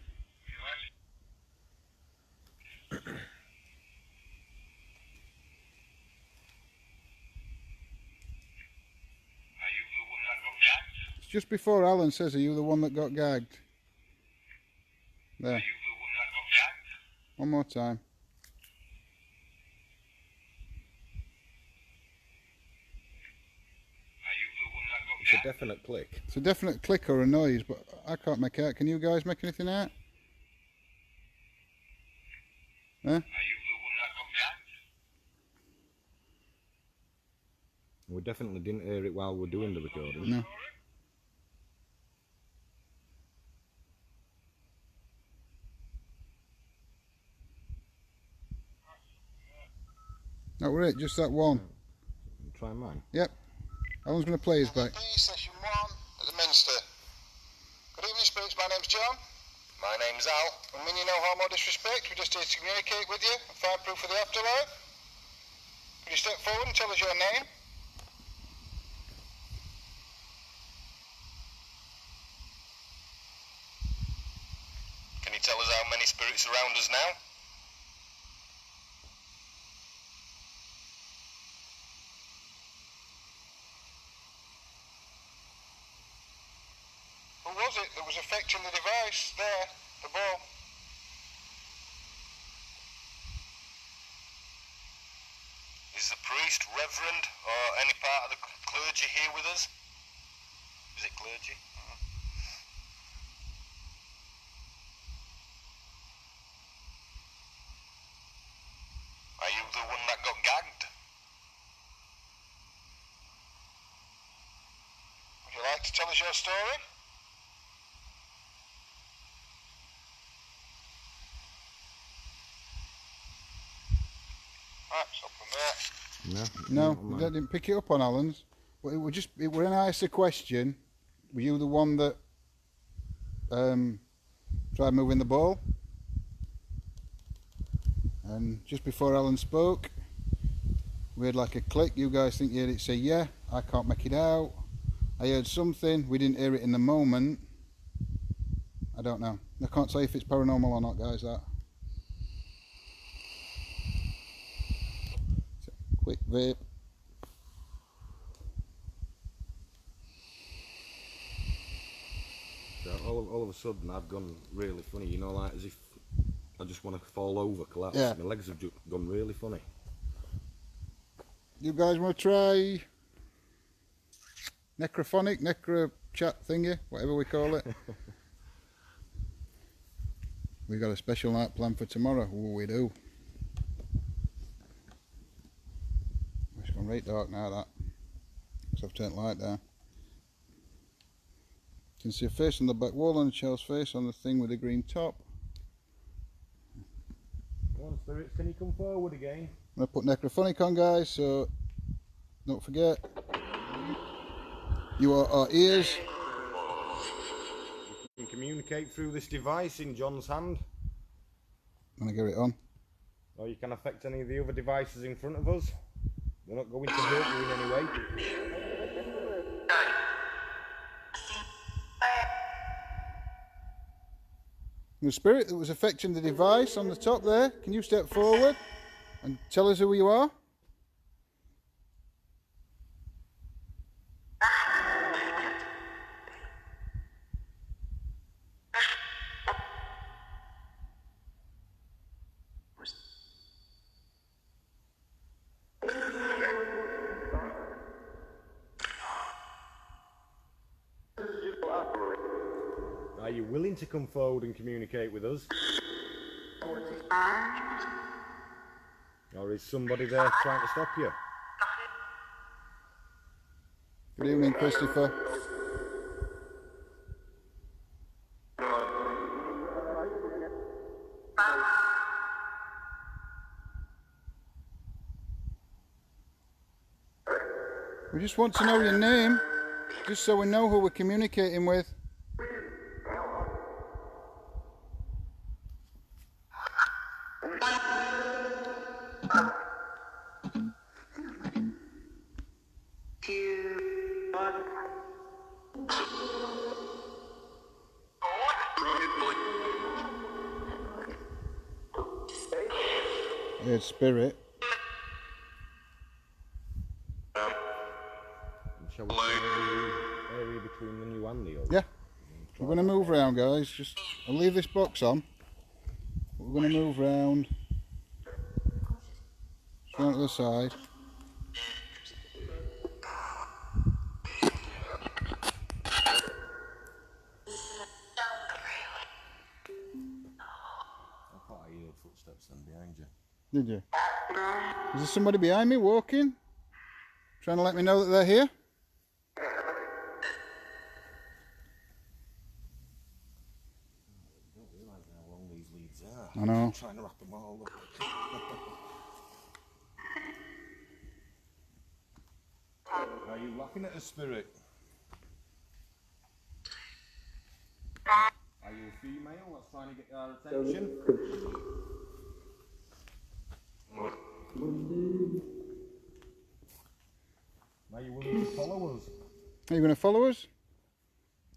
It's just before Alan says, "Are you the one that got gagged?" There. One more time. It's a definite click. It's a definite click or a noise, but I can't make out. Can you guys make anything out? Huh? We definitely didn't hear it while we were doing the recording. No. That were it, just that one. Try mine. Yep. Alan's going to play his back. Session 1 at the Minster. Good evening, spirits. My name's John. My name's Al. And mean you no harm or disrespect, we're just here to communicate with you and find proof of the afterlife. Could you step forward and tell us your name? Can you tell us how many spirits around us now? Who was it that was affecting the device there, the ball? Is the priest, reverend, or any part of the clergy here with us? Is it clergy? Are you the one that got gagged? Would you like to tell us your story? Right, stop from there. No, I didn't pick it up on Alan's. But it were an nicer question. Were you the one that tried moving the ball? And just before Alan spoke, we had like a click. You guys think you heard it say yeah. I can't make it out. I heard something. We didn't hear it in the moment. I don't know. I can't say if it's paranormal or not, guys. That. Quick vape. So all of a sudden I've gone really funny, you know, like as if I just want to fall over, collapse. Yeah. My legs have just gone really funny. You guys want to try necrophonic, necro chat thingy, whatever we call it? We got a special night planned for tomorrow. Oh, we do. It's gone right dark now, that. So I've turned the light down. You can see a face on the back wall and a child's face on the thing with the green top. Come on, spirits, can you come forward again? I'm going to put necrophonic on, guys, so don't forget. You are our ears. You can communicate through this device in John's hand. I'm going to get it on. Or you can affect any of the other devices in front of us. They're not going to hurt you in any way. The spirit that was affecting the device on the top there, can you step forward and tell us who you are? Are you willing to come forward and communicate with us? Or is somebody there trying to stop you? Good evening, Christopher. We just want to know your name, just so we know who we're communicating with. Here's spirit. Shall we try the area between the new and the old? Yeah. We're going to move around, guys. I'll leave this box on. We're going to move round. Round to the side. I thought I heard footsteps then behind you. Did you? Is there somebody behind me walking? Trying to let me know that they're here? I don't realise how long these leads are. I know. I'm trying to wrap them all up. Are you laughing at a spirit? Are you a female that's trying to get our attention? Are you willing to follow us? Are you going to follow us?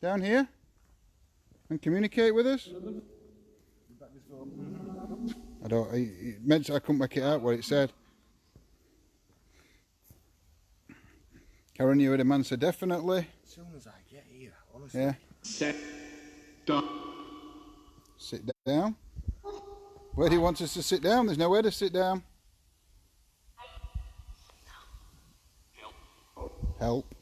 Down here? And communicate with us? I don't. It meant I couldn't make it out what it said. Karen, you heard a man say definitely. As soon as I get here, honestly. Yeah. Sit down. Sit down. Where do you want us to sit down? There's nowhere to sit down. Help.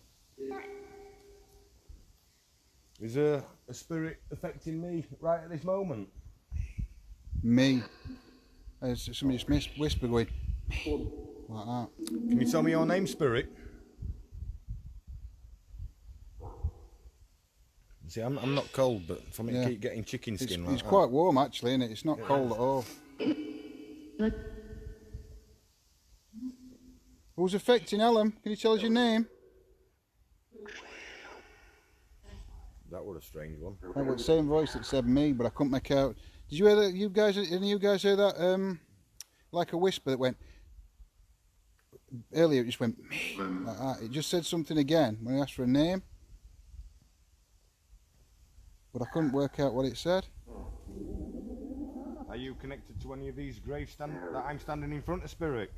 Is there a spirit affecting me right at this moment? Me. Somebody just whispered going, me. Like that. Can you tell me your name, spirit? See, I'm not cold, but for me to keep getting chicken skin It's quite warm actually, isn't it? It's not cold at all. Who's affecting Ellen? Can you tell us your name? That was a strange one. That was the same voice that said me, but I couldn't make out. Did you hear that? Any of you guys hear that? Like a whisper that went. Earlier it just went me. Like that. It just said something again when I asked for a name, but I couldn't work out what it said. Are you connected to any of these graves that I'm standing in front of, spirit?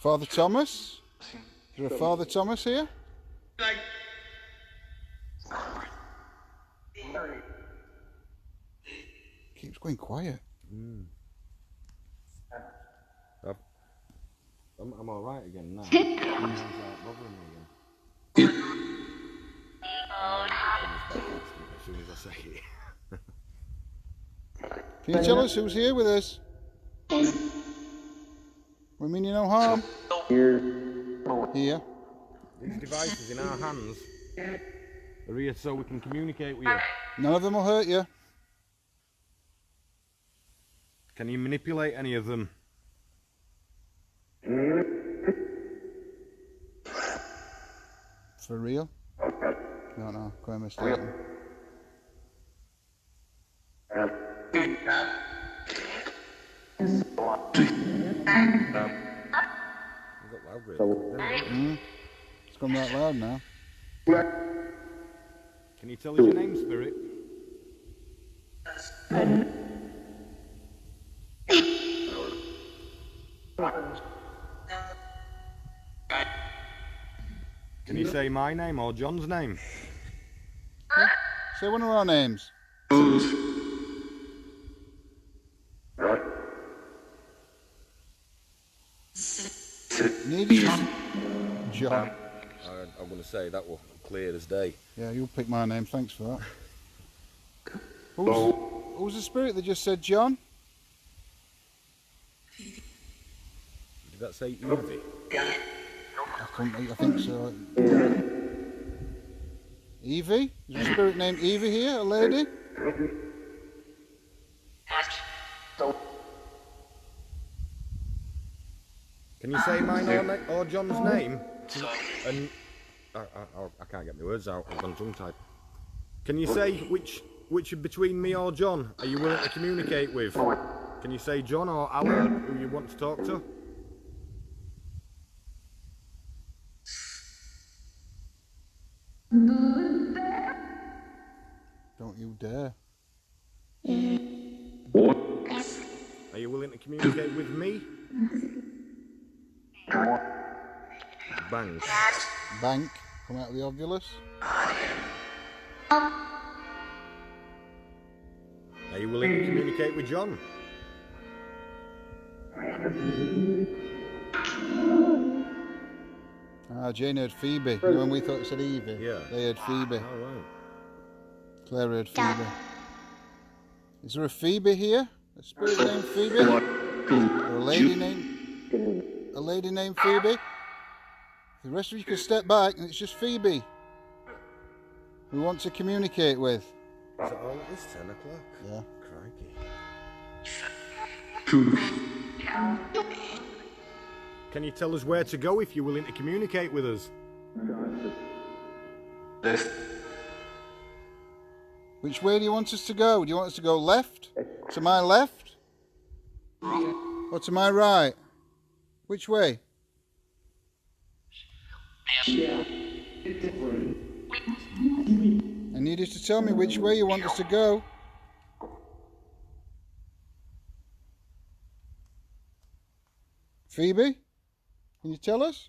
Father Thomas? Is there a Father Thomas here? Keeps going quiet. I'm all right again now. He's bothering me again. As soon as I say it. Can you tell us who's here with us? We mean you no harm. Here. These devices in our hands are here so we can communicate with you. None of them will hurt you. Can you manipulate any of them? For real? No, quite mistaken. It's gone that loud now. Can you tell us your name, Spirit? Can you say my name or John's name? Yeah. Say one of our names. John. I'm going to say that was clear as day. Yeah, you'll pick my name. Thanks for that. Who's the spirit that just said John? Did that say Evie? I think so. Evie? Is there a spirit named Evie here? A lady? Can you say mine or John's name? And I can't get my words out. I've gone tongue-tied. Can you say which between me or John are you willing to communicate with? Can you say John or Alan, who you want to talk to? Don't you dare. Are you willing to communicate with me? Bang. Bank. Come out of the ovulus. Are you willing to communicate with John? Jane heard Phoebe. You know when we thought it said Evie? Yeah. They heard Phoebe. All right. Claire heard Phoebe. Is there a Phoebe here? A spirit named Phoebe? Or a lady named Phoebe? The rest of you can step back and it's just Phoebe we want to communicate with. Is it all at this 10 o'clock? Yeah. Crikey. Can you tell us where to go if you're willing to communicate with us? Which way do you want us to go? Do you want us to go left? To my left? Or to my right? Which way? I need you to tell me which way you want us to go. Phoebe? Can you tell us?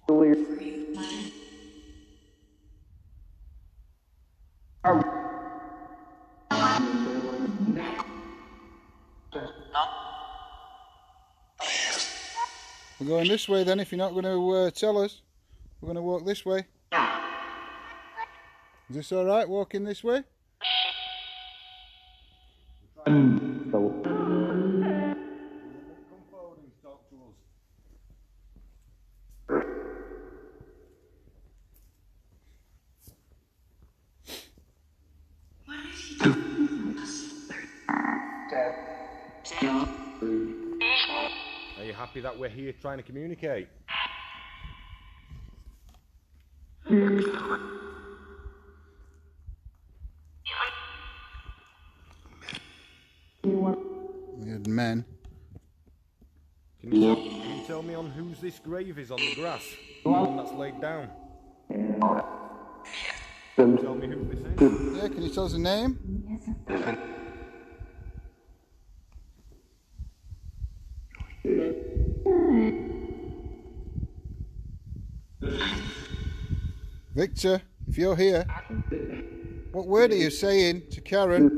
We're going this way then, if you're not going to tell us. We're going to walk this way. Is this alright, walking this way? Come forward and talk to us. Are you happy that we're here trying to communicate? We had men. Can you tell me on whose this grave is on the grass? The one that's laid down. Can you tell me who this is? Yeah, can you tell us the name? Victor, if you're here, what word are you saying to Karen?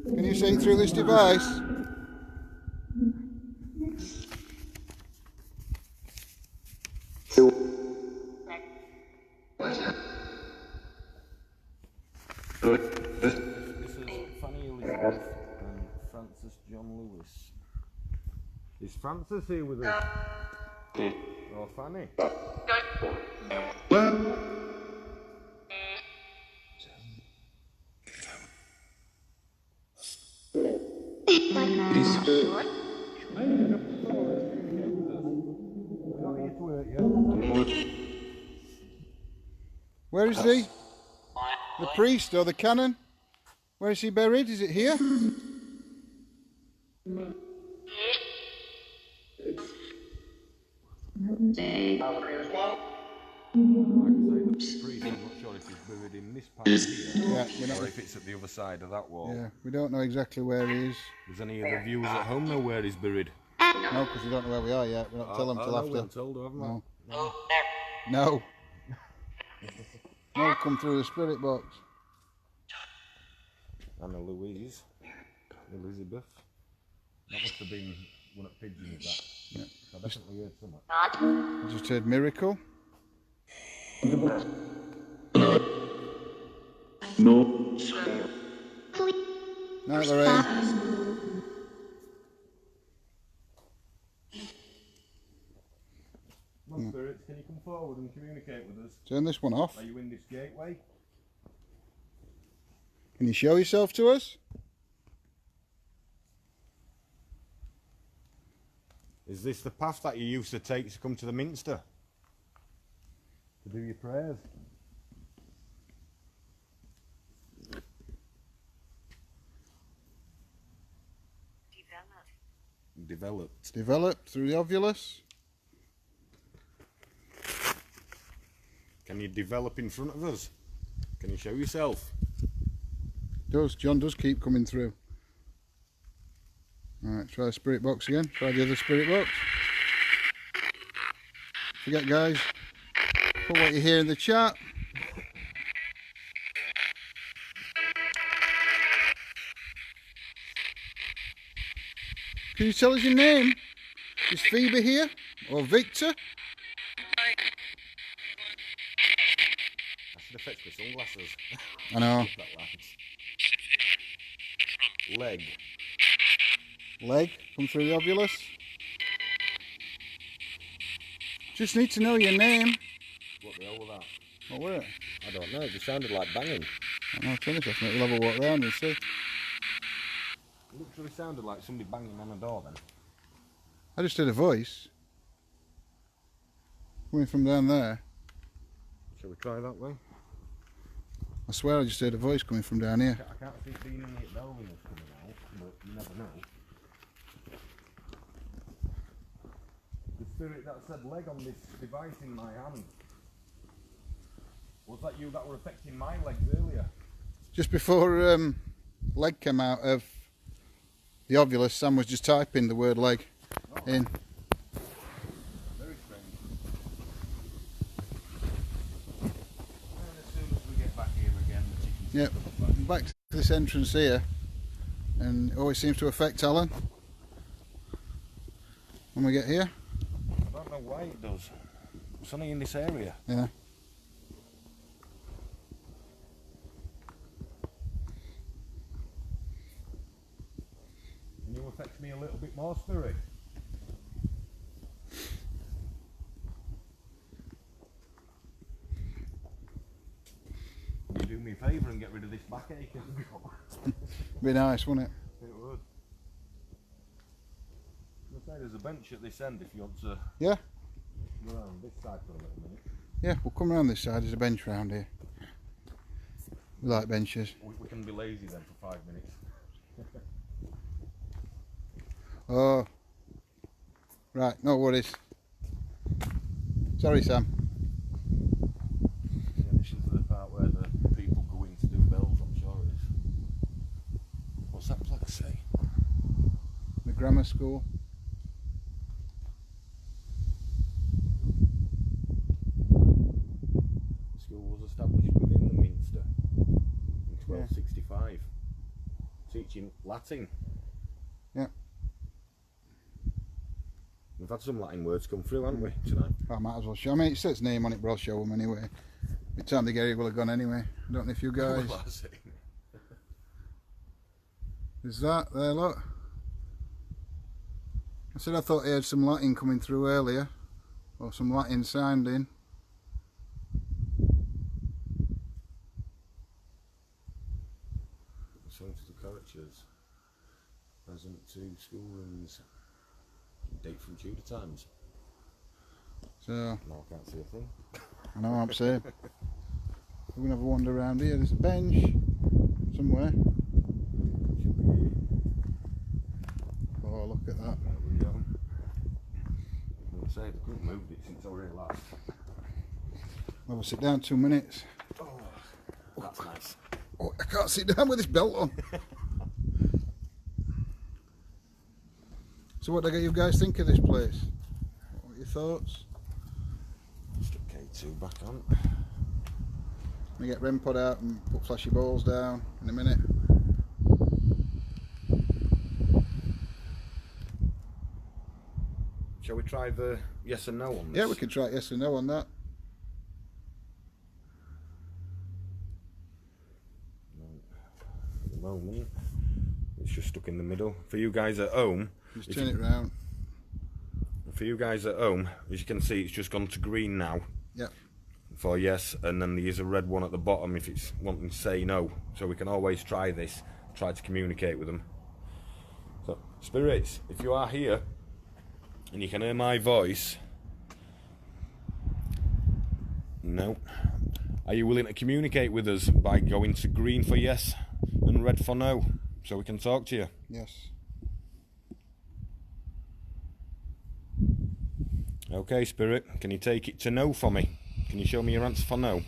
Can you say it through this device? This is Fanny Elizabeth and Francis John Lewis. Is Frances here with us? Or Fanny? Where is he? The priest or the canon? Where is he buried? Is it here? I'm not sure if he's buried in this part here, or if it's at the other side of that wall. Yeah, we don't know exactly where he is. Does any of the viewers at home know where he's buried? No, because we don't know where we are yet. We're not telling them till after. We haven't told her, haven't we? No. No. No, come through the spirit box. Anna Louise, Elizabeth. That must have been one at Pigeons, that. Yeah. I definitely heard something. I just heard miracle. No. Night, Lorraine. Come on, spirits, can you come forward and communicate with us? Turn this one off. Are you in this gateway? Can you show yourself to us? Is this the path that you used to take to come to the Minster? To do your prayers? Developed through the ovulus. Can you develop in front of us? Can you show yourself? John does keep coming through. Alright, try the spirit box again. Try the other spirit box. Forget, guys, put what you hear in the chat. Can you tell us your name? Is Phoebe here? Or Victor? I should have fetched my sunglasses. I know. Leg. Leg, come through the ovulus. Just need to know your name. What the hell was that? What were it? I don't know, it just sounded like banging. I know, turn this off, mate. We'll have a walk round and see. It literally sounded like somebody banging on a door then. I just heard a voice. Coming from down there. Shall we try that way? I swear I just heard a voice coming from down here. I can't see it being any building that's coming out, but you never know. The spirit that said leg on this device in my hand. Was that you that were affecting my legs earlier? Just before leg came out of the ovulus, Sam was just typing the word leg in. Very strange. And as soon as we get back here again, the chickens. Yep, back to this entrance here, and it always seems to affect Alan when we get here. I don't know why it does. It's only in this area. Yeah. Can you affect me a little bit more, Spirit? Can you do me a favour and get rid of this backache I've got? Be nice, wouldn't it? It would. I'll say there's a bench at this end if you want to Yeah. go around this side for a little minute. Yeah, we'll come around this side. There's a bench round here. We like benches. We can be lazy then for 5 minutes. Oh. Right, no worries. Sorry, Sam. Yeah, this is the part where the people go in to do bells, I'm sure it is. What's that plaque say? The grammar school. The school was established within the Minster in 1265, teaching Latin. Yeah. We've had some Latin words come through, haven't we, tonight? I might as well show. I mean, it says name on it, but I'll show them anyway. By the time they get here, we'll have gone anyway. I don't know if you guys. There's that there, look. I said I thought I heard some Latin coming through earlier, or some Latin sounding. Songs to characters. Present to schoolrooms. Date from Tudor times. So, no, I can't see a thing. I know what I'm saying. We're going to have a wander around here. There's a bench somewhere. Oh, look at that. There we go. I would say they couldn't move it since I realised. We'll sit down 2 minutes. Oh, that's nice. Oh, I can't sit down with this belt on. So what do you guys think of this place? What are your thoughts? Stick K2 back on. We get REM pod out and put flashy balls down in a minute. Shall we try the yes and no on this? Yeah, we can try yes and no on that. At the moment, it's just stuck in the middle. For you guys at home, just turn it round. For you guys at home, as you can see, it's just gone to green now. Yep. For yes, and then there's a red one at the bottom if it's wanting to say no. So we can always try this, try to communicate with them. So, spirits, if you are here and you can hear my voice, no. Are you willing to communicate with us by going to green for yes and red for no, so we can talk to you? Yes. Okay, Spirit, can you take it to no for me? Can you show me your answer for no?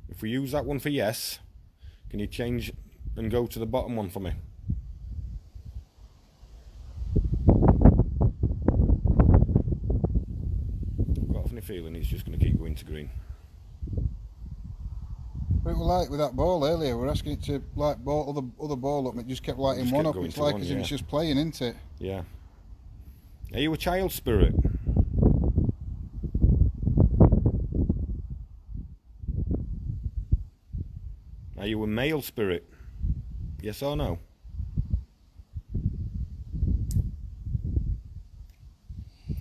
If we use that one for yes, can you change and go to the bottom one for me? I've got a funny feeling he's just going to keep going to green. But it was like with that ball earlier, we're asking it to like ball other ball up, and it just kept lighting Just one kept up. going It's to like one, as if yeah. it's just playing, isn't it? Yeah. Are you a child, Spirit? Are you a male, Spirit? Yes or no?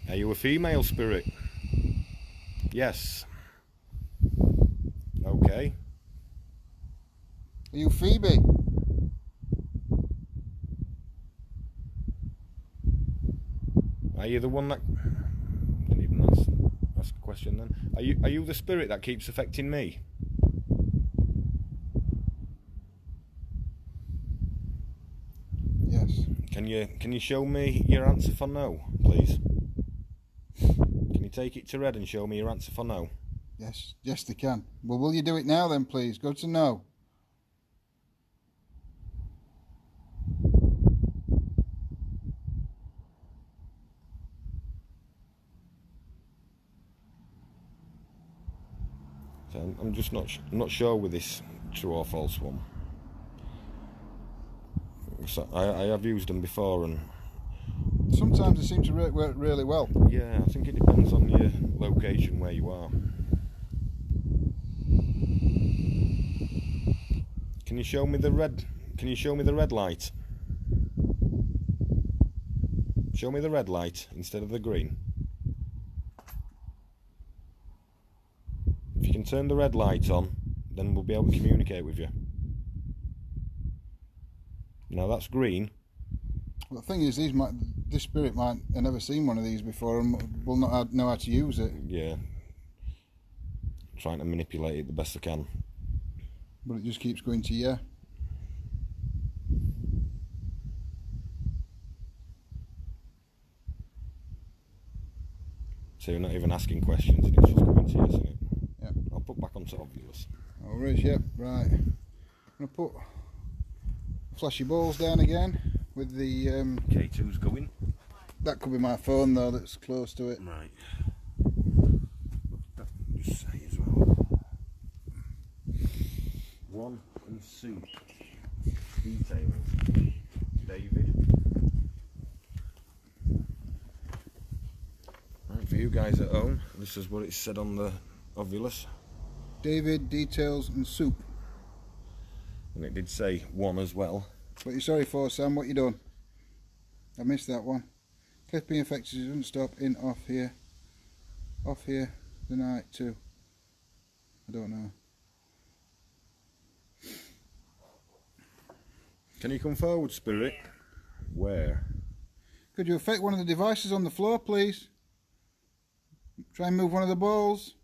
Are you a female, Spirit? Yes. Okay. Are you Phoebe? Are you the one that... Didn't even ask a question then. Are you the spirit that keeps affecting me? Yes. Can you show me your answer for no, please? Can you take it to red and show me your answer for no? Yes. Yes, they can. Well, will you do it now then, please? Go to no. So I'm just not sure with this true or false one. So I have used them before, and sometimes they seem to work really well. yeah, I think it depends on your location where you are. Can you show me the red? Can you show me the red light? Show me the red light instead of the green. If you can turn the red light on, then we'll be able to communicate with you. Now that's green. Well, the thing is, this spirit might have never seen one of these before and will not know how to use it. Yeah. Trying to manipulate it the best I can. But it just keeps going to yeah. So you're not even asking questions and it's just going to yes, isn't it? Yeah. I'll put back onto obvious. Oh, Riz, yep, right. I'm going to put flashy balls down again with the... K2's going. That could be my phone though, that's close to it. Right. Just say as well. 1 and soup. Details. David. Right, for you guys at home, this is what it said on the ovulus. David, details and soup. And it did say 1 as well. What are you sorry for, Sam? What you done? I missed that one. Cliff being affected doesn't stop in off here the night too. I don't know. Can you come forward, Spirit? Where? Could you affect one of the devices on the floor, please? Try and move one of the balls.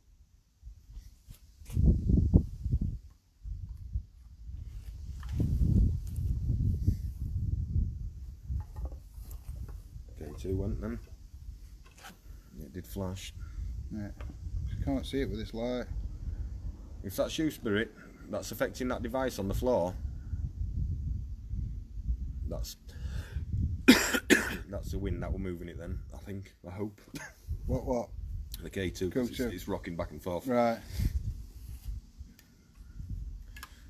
K2 went then. It did flash. Yeah. Can't see it with this light. If that's you, Spirit, that's affecting that device on the floor. That's that's the wind that we're moving it then, I think, I hope. What? The K2, 'cause it's rocking back and forth. Right.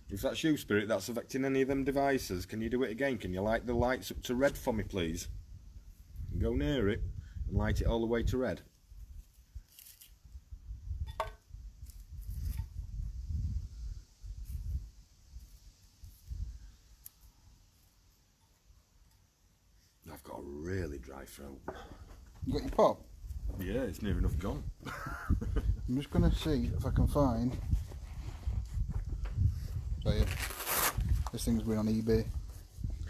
If that's you, Spirit, that's affecting any of them devices, can you do it again? Can you light the lights up to red for me, please? Go near it and light it all the way to red. I've got a really dry throat. You got your pop? Yeah, it's near enough gone. I'm just going to see if I can find... So yeah, this thing's going on eBay.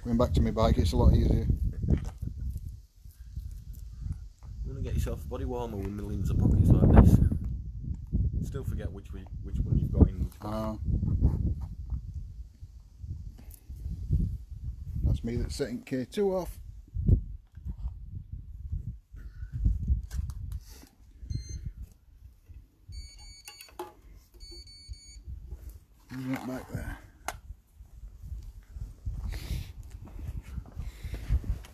Going back to my bike, it's a lot easier. You want to get yourself a body warmer with millions of pockets like this. Still forget which one you've got in which pocket. That's me that's setting K2 off. Right back there.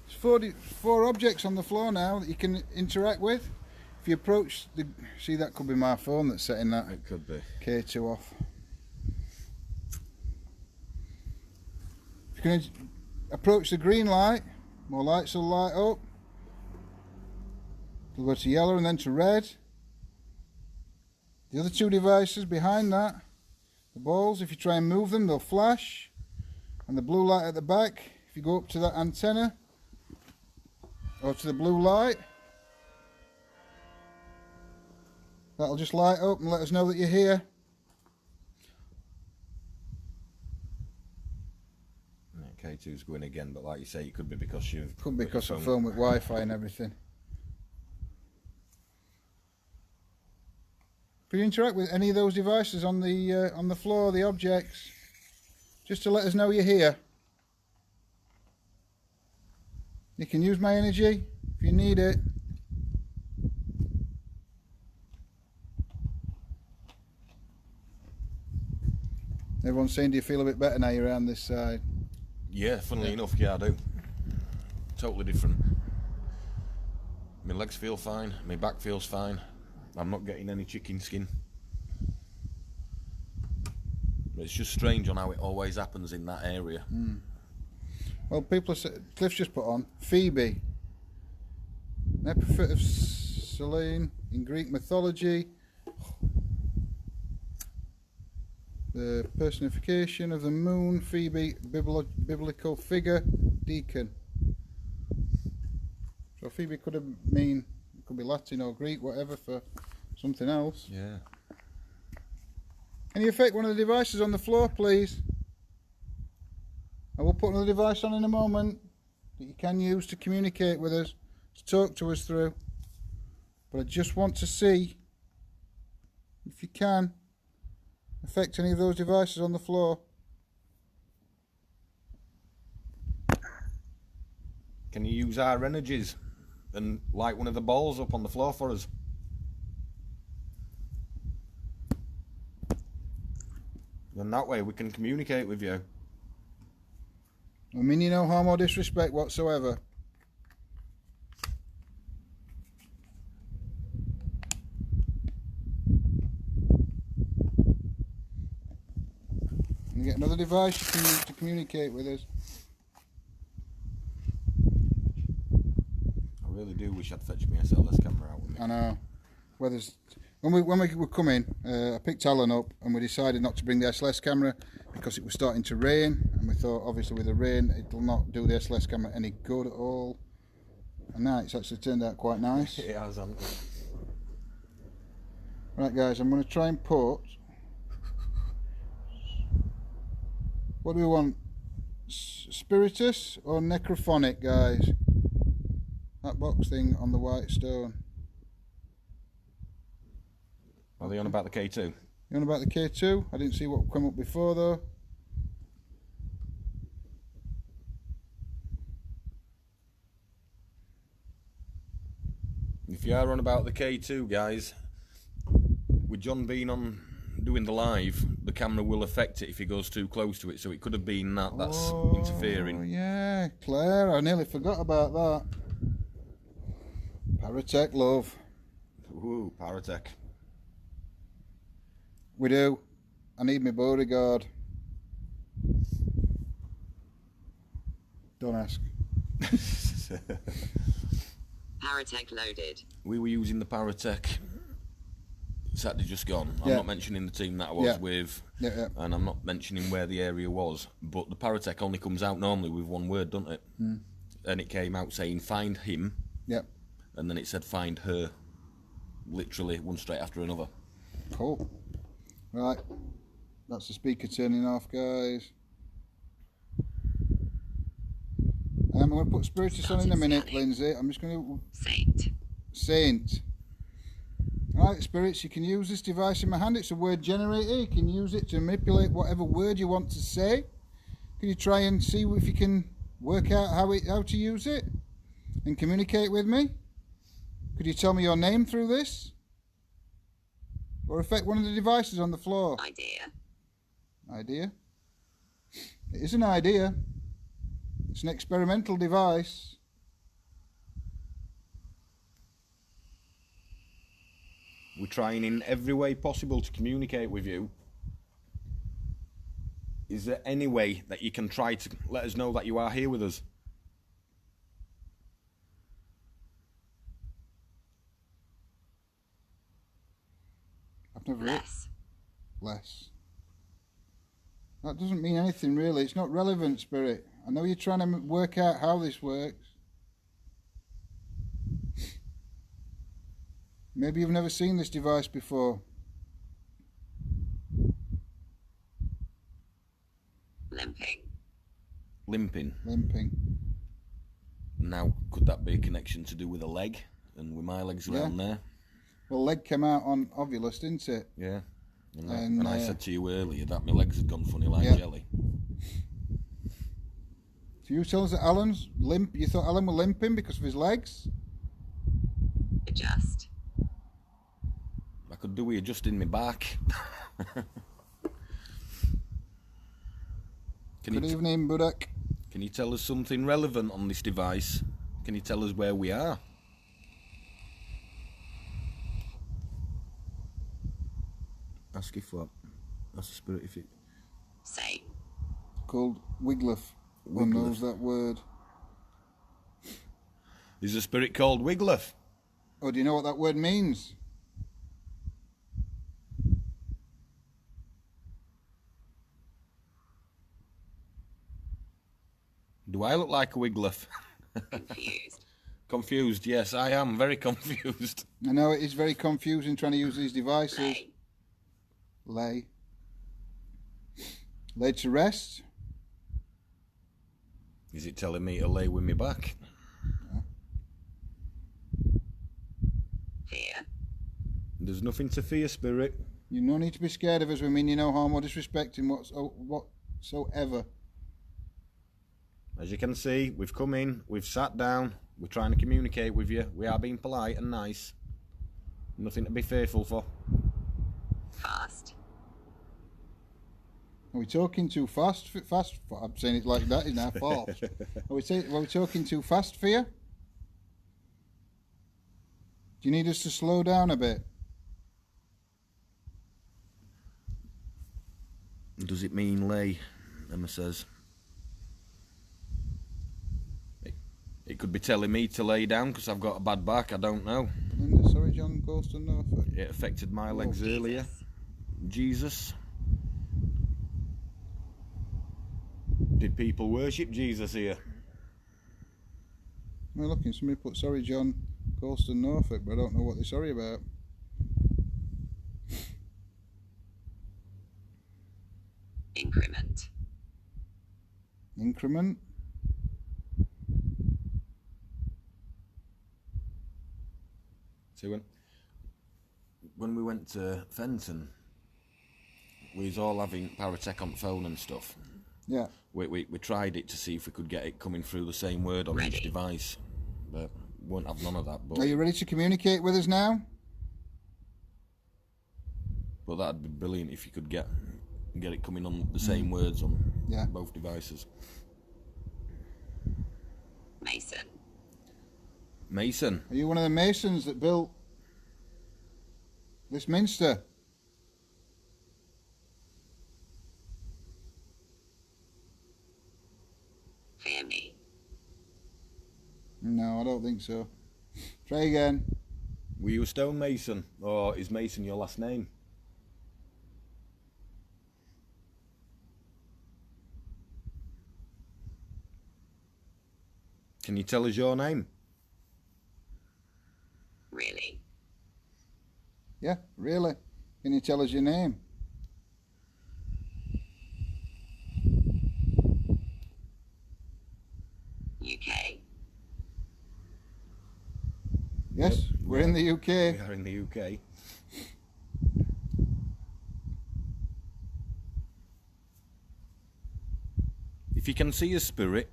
There's four objects on the floor now that you can interact with. If you approach the... See, that could be my phone that's setting that. It could be. K2 off. If you can approach the green light, more lights will light up. It'll go to yellow and then to red. The other two devices behind that, the balls, if you try and move them, they'll flash. And the blue light at the back, if you go up to that antenna, or to the blue light, that'll just light up and let us know that you're here. K2's going again, but like you say, it could be because you've... Could be because of phone with Wi-Fi and everything. If you interact with any of those devices on the floor, the objects, just to let us know you're here. You can use my energy if you need it. Everyone's saying, do you feel a bit better now you're around this side? Yeah, funnily enough, yeah, I do. Totally different. My legs feel fine, my back feels fine. I'm not getting any chicken skin. But it's just strange on how it always happens in that area. Well, people are saying, Cliff's just put on Phoebe, an epithet of Selene in Greek mythology, the personification of the moon. Phoebe, biblical figure, deacon. So Phoebe could be Latin or Greek, whatever, for something else. Yeah. Can you affect one of the devices on the floor, please? I will put another device on in a moment that you can use to communicate with us, to talk to us through. But I just want to see if you can affect any of those devices on the floor. Can you use our energies and light one of the balls up on the floor for us? Then that way we can communicate with you. I mean, you no harm or disrespect whatsoever. And get another device you can use to communicate with us. I really do wish I'd fetched my SLS camera out with me. I know. When we were coming, I picked Alan up and we decided not to bring the SLS camera because it was starting to rain, and we thought obviously with the rain it'll not do the SLS camera any good at all. And now it's actually turned out quite nice. It has, hasn't it? Right guys, I'm going to try and put... What do we want? Spiritus or necrophonic, guys? That box thing on the white stone. Are they on about the K2? You on about the K2? I didn't see what came up before though. If you are on about the K2, guys, with John being on doing the live, the camera will affect it if he goes too close to it, so it could have been that's interfering. Oh yeah, Claire, I nearly forgot about that. Paratech, love. Ooh, Paratech. We do. I need my bodyguard. Don't ask. Paratech loaded. We were using the Paratech Saturday just gone. I'm not mentioning the team that I was with, and I'm not mentioning where the area was, but the Paratech only comes out normally with one word, doesn't it? And it came out saying find him, and then it said find her, literally one straight after another. Cool. Right, that's the speaker turning off, guys. I'm going to put Spiritus on in a minute, Lindsay. I'm just going to... Saint. Alright, Spirits, you can use this device in my hand. It's a word generator. You can use it to manipulate whatever word you want to say. Can you try and see if you can work out how to use it and communicate with me? Could you tell me your name through this? Or affect one of the devices on the floor? Idea? It is an idea. It's an experimental device. We're trying in every way possible to communicate with you. Is there any way that you can try to let us know that you are here with us? I've never... Less. That doesn't mean anything really. It's not relevant, Spirit. I know you're trying to work out how this works. Maybe you've never seen this device before. Limping. Now, could that be a connection to do with a leg? And with my legs around there? Well, leg came out on Ovulus, didn't it? Yeah. And I said to you earlier that my legs had gone funny like jelly. So you tell us that Alan's limp? You thought Alan was limping because of his legs? Adjust. I could do with adjusting my back. Good evening, Budak. Can you tell us something relevant on this device? Can you tell us where we are? Ask if what? Ask the Spirit if it... Say. Called Wiggluff. Who knows that word? Is the Spirit called Wiggluff? Oh, do you know what that word means? Do I look like a Wiggluff? Confused. Confused, yes, I am very confused. I know it is very confusing trying to use these devices. Lay. Laid to rest. Is it telling me to lay with me back? Fear. There's nothing to fear, Spirit. You no need to be scared of us. We mean you no harm or disrespecting whatsoever. As you can see, we've come in, we've sat down, we're trying to communicate with you. We are being polite and nice. Nothing to be fearful for. Fast. Are we talking too fast? I'm saying it like that is now false. Are we talking too fast for you? Do you need us to slow down a bit? Does it mean lay? Emma says. It could be telling me to lay down because I've got a bad back. I don't know. Linda, sorry, John Golston, Norfolk. It affected my legs earlier. Jesus. Did people worship Jesus here? We're looking, somebody put sorry John, Colston, Norfolk, but I don't know what they're sorry about. Increment. Increment? So when we went to Fenton, we was all having Paratech on the phone and stuff. Yeah. We tried it to see if we could get it coming through the same word on each device, but won't have none of that. But are you ready to communicate with us now? But that'd be brilliant if you could get it coming on the same words on both devices. Mason. Mason. Are you one of the masons that built this minster? Family. No, I don't think so. Try again. Were you a stonemason, or is Mason your last name? Can you tell us your name? Really? Yeah, really. Can you tell us your name? UK. Yes, we're in the UK. We are in the UK. If you can see a spirit,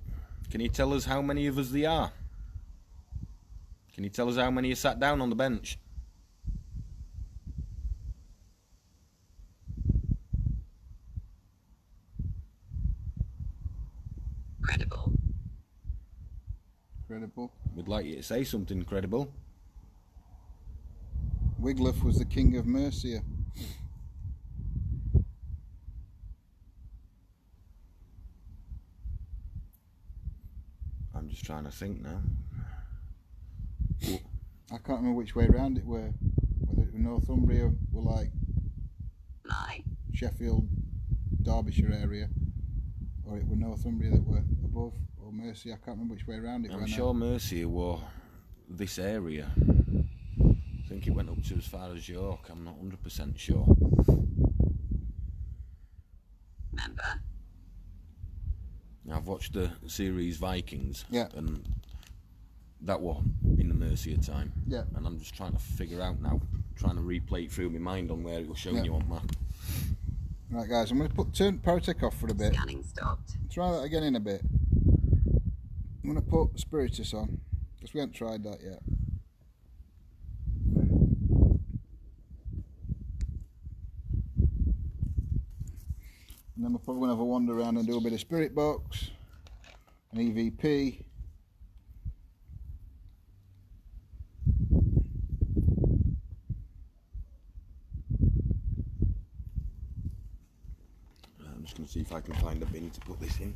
can you tell us how many of us there are? Can you tell us how many are sat down on the bench? Credible. Credible. We'd like you to say something credible. Wiglaf was the king of Mercia. I'm just trying to think now. I can't remember which way round it were. Whether it was Northumbria were like Lie. Sheffield, Derbyshire area, or it were Northumbria that were above, or Mercia. I can't remember which way round it were. I'm sure Mercia were this area. I think it went up to as far as York. I'm not 100% sure. Member. Now, I've watched the series Vikings. Yeah. And that was in the Mercia time. Yeah. And I'm just trying to figure out now, trying to replay it through my mind on where it was showing you on map. Right, guys, I'm going to turn Paratech off for a bit. Scanning stopped. Try that again in a bit. I'm going to put Spiritus on, because we haven't tried that yet. And then we're probably going to have a wander around and do a bit of Spirit Box, an EVP. I'm just going to see if I can find a bin to put this in.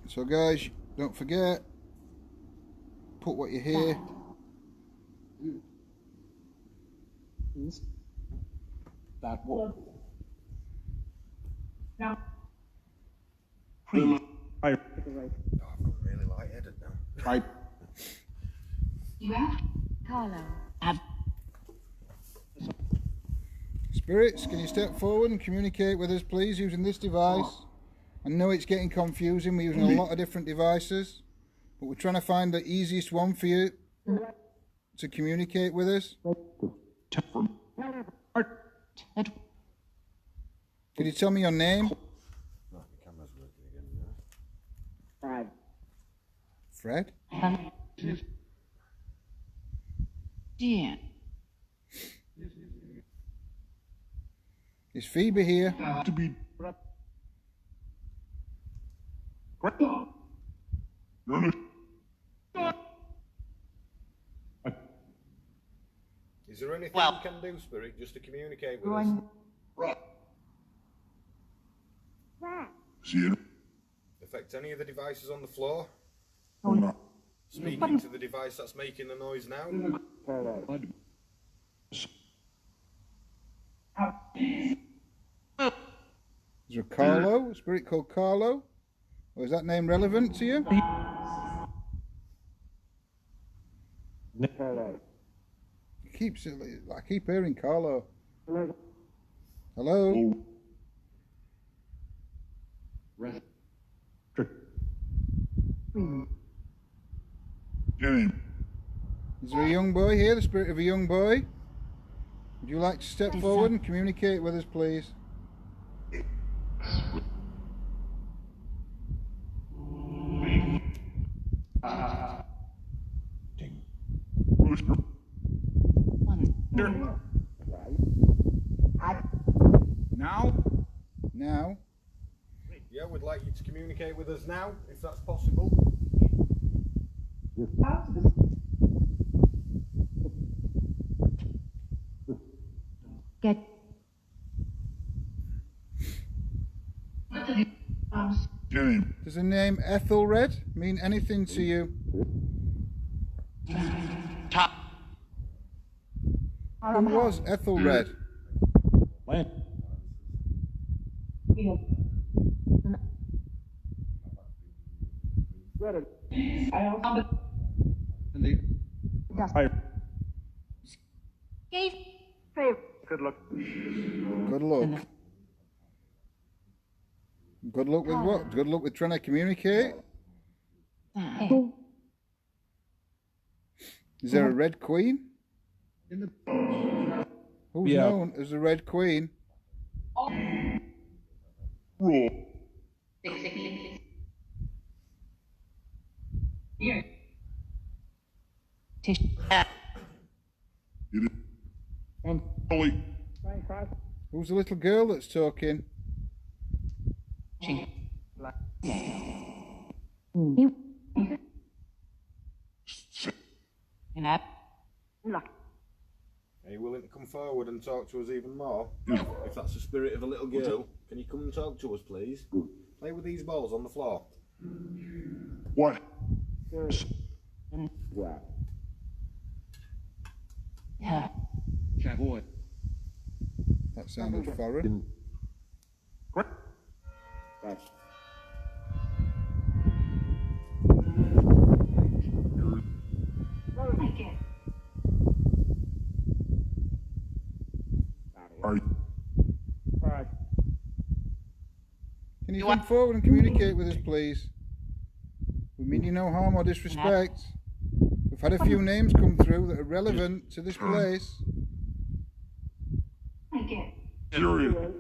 So guys, don't forget, put what you hear. That one. Now. Please. Oh, I've got really light-headed now. Right. You have? Carlo. Spirits, can you step forward and communicate with us, please, using this device? I know it's getting confusing, we're using a lot of different devices, but we're trying to find the easiest one for you to communicate with us. Can you tell me your name? Oh, the camera's working again now. Fred? Dear. Is Phoebe here? To be. Is there anything you can do, Spirit, just to communicate with us? See it? Affect any of the devices on the floor? No. Speaking to the device that's making the noise now? Is there a Carlo? A spirit called Carlo? Or is that name relevant to you? I keep hearing Carlo. Hello? Game. Is there a young boy here, the spirit of a young boy? Would you like to step forward and communicate with us, please? Now? Yeah, we'd like you to communicate with us now, if that's possible. Get. Game. Does the name Ethelred mean anything to you? Who was Ethelred? Good luck. Good luck with what? Good luck with trying to communicate? Is there a Red Queen? Who's known as the Red Queen? Roll. Ollie. Who's the little girl that's talking? Are you willing to come forward and talk to us even more? If that's the spirit of a little girl, can you come and talk to us, please? Play with these balls on the floor. What? That sounded foreign. Can you come forward and communicate with us, please? We mean you no harm or disrespect. We've had a few names come through that are relevant to this place. Period.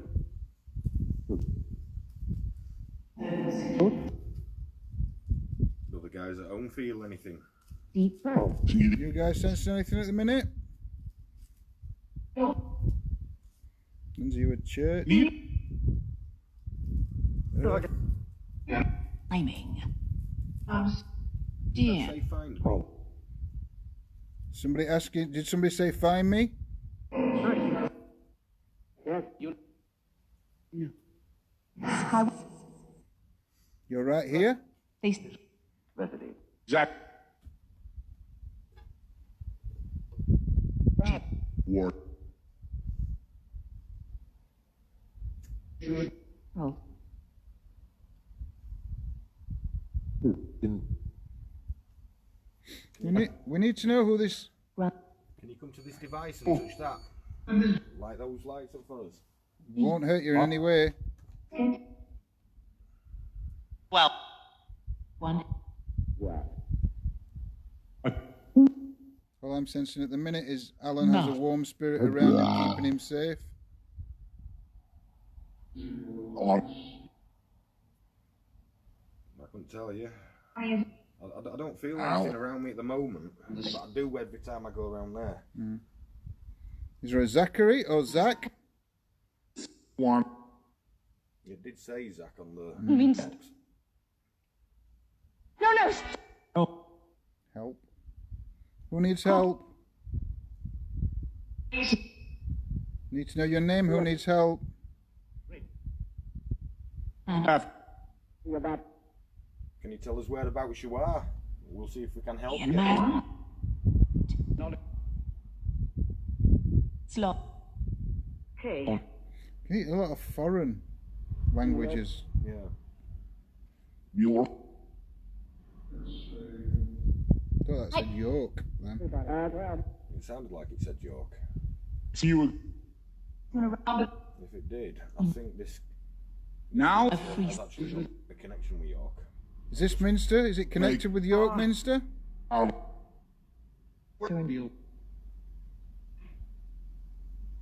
Do the guys at home feel anything? You guys sensing anything at the minute? Into you a church? Timing. Dear. Say find me. Somebody asking, did somebody say find me? You're right here? Zach. War. Oh. We need to know who this... Can you come to this device and touch that? Light those lights up for us. Won't hurt you in any way. Well. One. All I'm sensing at the minute is Alan has a warm spirit around him, keeping him safe. I couldn't tell you. I don't feel anything around me at the moment, but I do every time I go around there. Is there a Zachary or Zach? One. It did say Zach on the box. No. Help. Who needs help? Need to know your name. Who needs help? Can you tell us whereabouts you are? We'll see if we can help you. Slow. A lot of foreign languages. Yeah. Muir. I thought that said York then. It sounded like it said York. See you If it did, I think this now. has actually got a connection with York. Is this Minster? Is it connected with York Minster?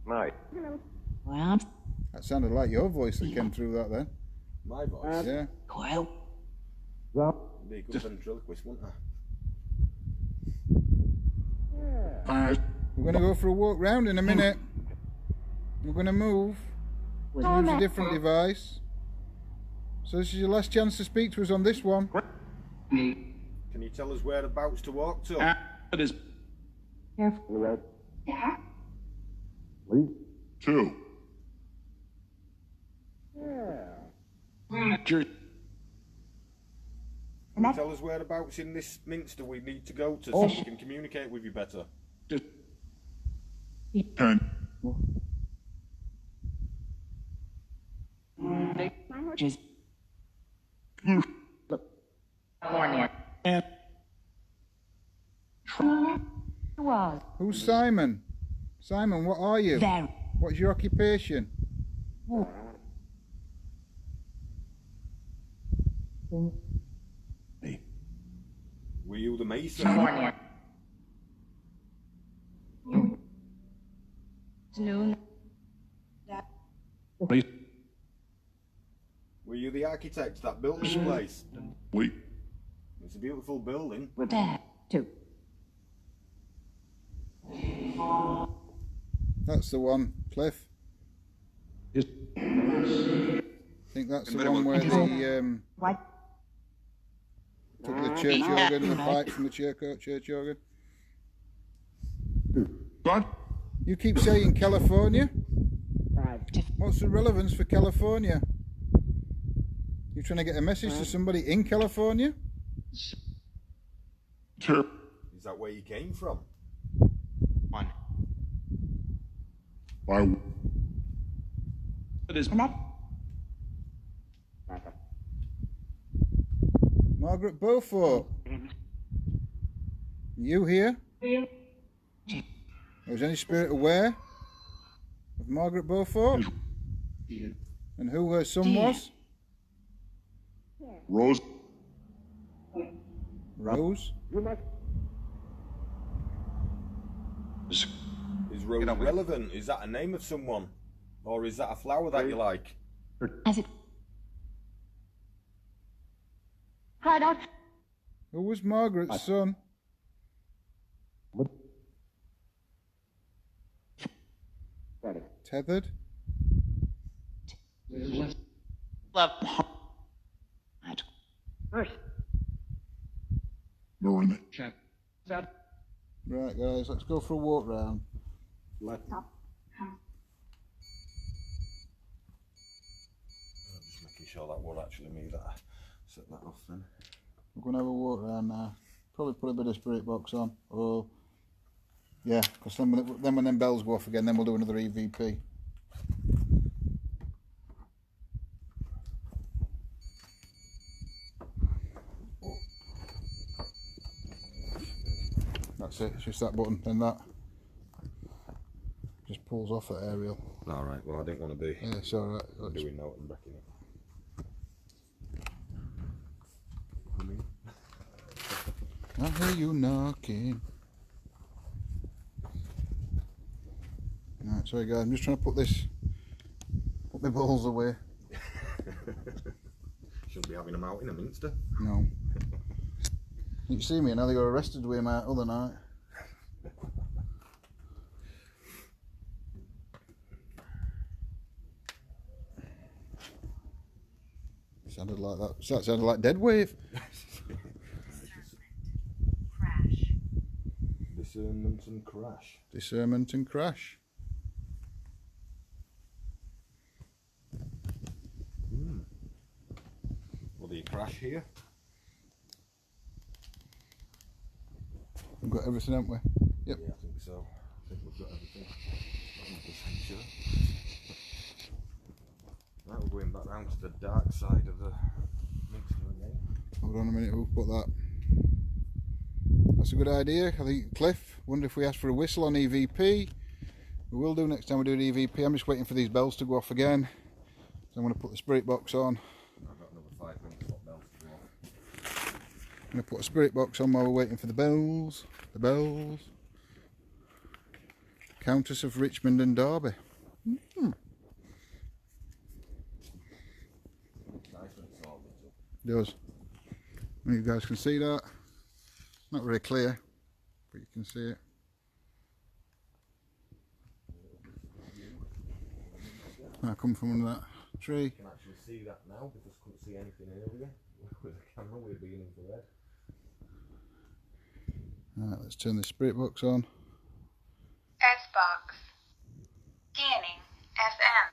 Right. Well, That sounded like your voice that came through that then. My voice. Yeah. well, Be a good ventriloquist, wouldn't I? We're going to go for a walk round in a minute. We're going to move. Use a different device. So this is your last chance to speak to us on this one. Can you tell us whereabouts to walk to? careful. 2. Can you tell us whereabouts in this Minster we need to go to so we can communicate with you better? 10. Just was Who's Simon? Simon, what are you? very What's your occupation? Were you the Mason? Noon. Were you the architect that built this place? Wait. It's a beautiful building. there too. That's the one, Cliff. I think that's the one where the What? took the church organ, the pipe from the church organ. God. You keep saying California. What's the relevance for California? You trying to get a message to somebody in California? 2. Is that where you came from? 1. Margaret Beaufort. You here? Was any spirit aware of Margaret Beaufort? And who her son was? Rose. Rose? Is Rose relevant? Is that a name of someone? Or is that a flower that you like? As it cried out. Who was Margaret's son? Tethered? Love. Marina. Right, guys, let's go for a walk round. Just making sure that will actually me that I set that off then. We're going to have a walk round now. Probably put a bit of spirit box on. Or, yeah, because then when them bells go off again, then we'll do another EVP. That's it, it's just that button, then that just pulls off that aerial. Alright, well I didn't want to be Yeah, it's alright. doing that and breaking it. I hear you knocking. Right, sorry guys, I'm just trying to put my balls away. Shouldn't be having them out in a Minster. No. You see me, and now they got arrested with him out other night. Sounded like that. That sounded like Dead Wave. Crash. Discernment and crash. Discernment and crash. Will you crash here? We've got everything, haven't we? Yep. Yeah, I think so. I think we've got everything. I'm not sure. Right, we're going back round to the dark side of the Minster again. Hold on a minute, who put that? That's a good idea, I think. Cliff, wonder if we ask for a whistle on EVP. We will do next time we do an EVP. I'm just waiting for these bells to go off again. So I'm going to put the spirit box on. I've got another 5 minutes for bells to go off. I'm going to put a spirit box on while we're waiting for the bells. The bells. Countess of Richmond and Derby. Does. You guys can see that. Not very clear, but you can see it. I come from under that tree. You can actually see that now because I couldn't see anything earlier with the camera. We're being infrared. Right, let's turn the spirit box on. S-Box. Scanning. FM.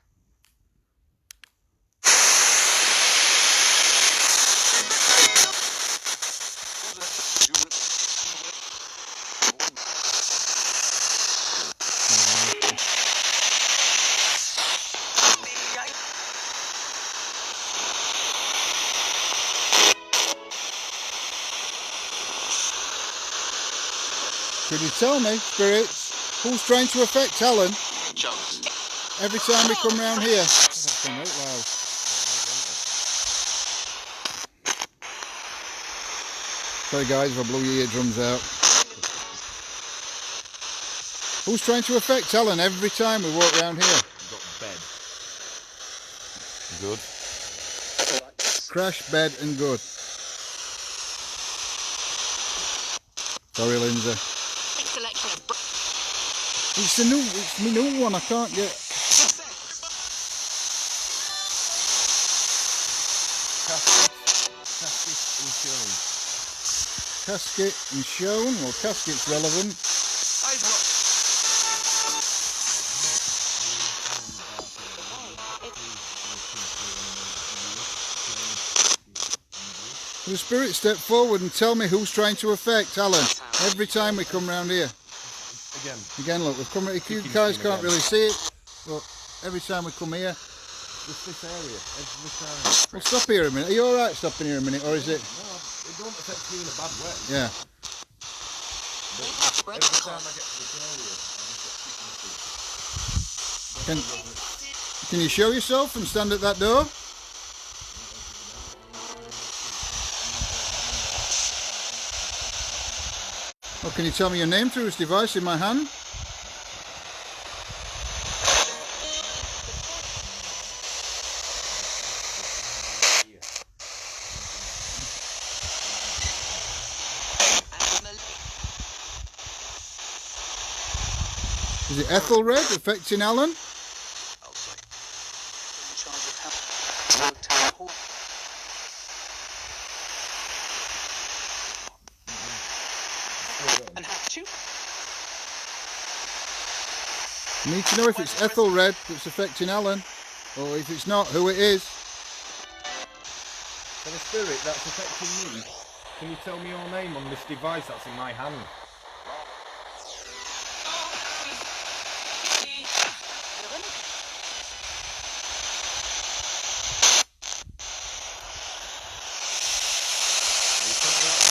Could you tell me, spirits, who's trying to affect Alan every time we come round here? That's come out loud. Sorry guys if I blew your eardrums out. Who's trying to affect Alan every time we walk round here? Got bed. Good. Crash, bed and good. Sorry Lindsay. It's my new one, I can't get. Casket and shown. Well, casket's relevant. The spirit step forward and tell me who's trying to affect Alan every time we come round here. Again, look, we've come. You guys can't really see it, but every time we come here, Just this area, every time. we'll stop here a minute. Are you all right stopping here a minute, or is it? No, it don't affect me in a bad way. Yeah. But every time I get to this area, I just get Can you show yourself and stand at that door? Or can you tell me your name through this device in my hand? Is it Ethelred affecting Alan? You need to know if it's Ethelred that's affecting Alan, or if it's not, who it is. For the spirit that's affecting me, can you tell me your name on this device that's in my hand?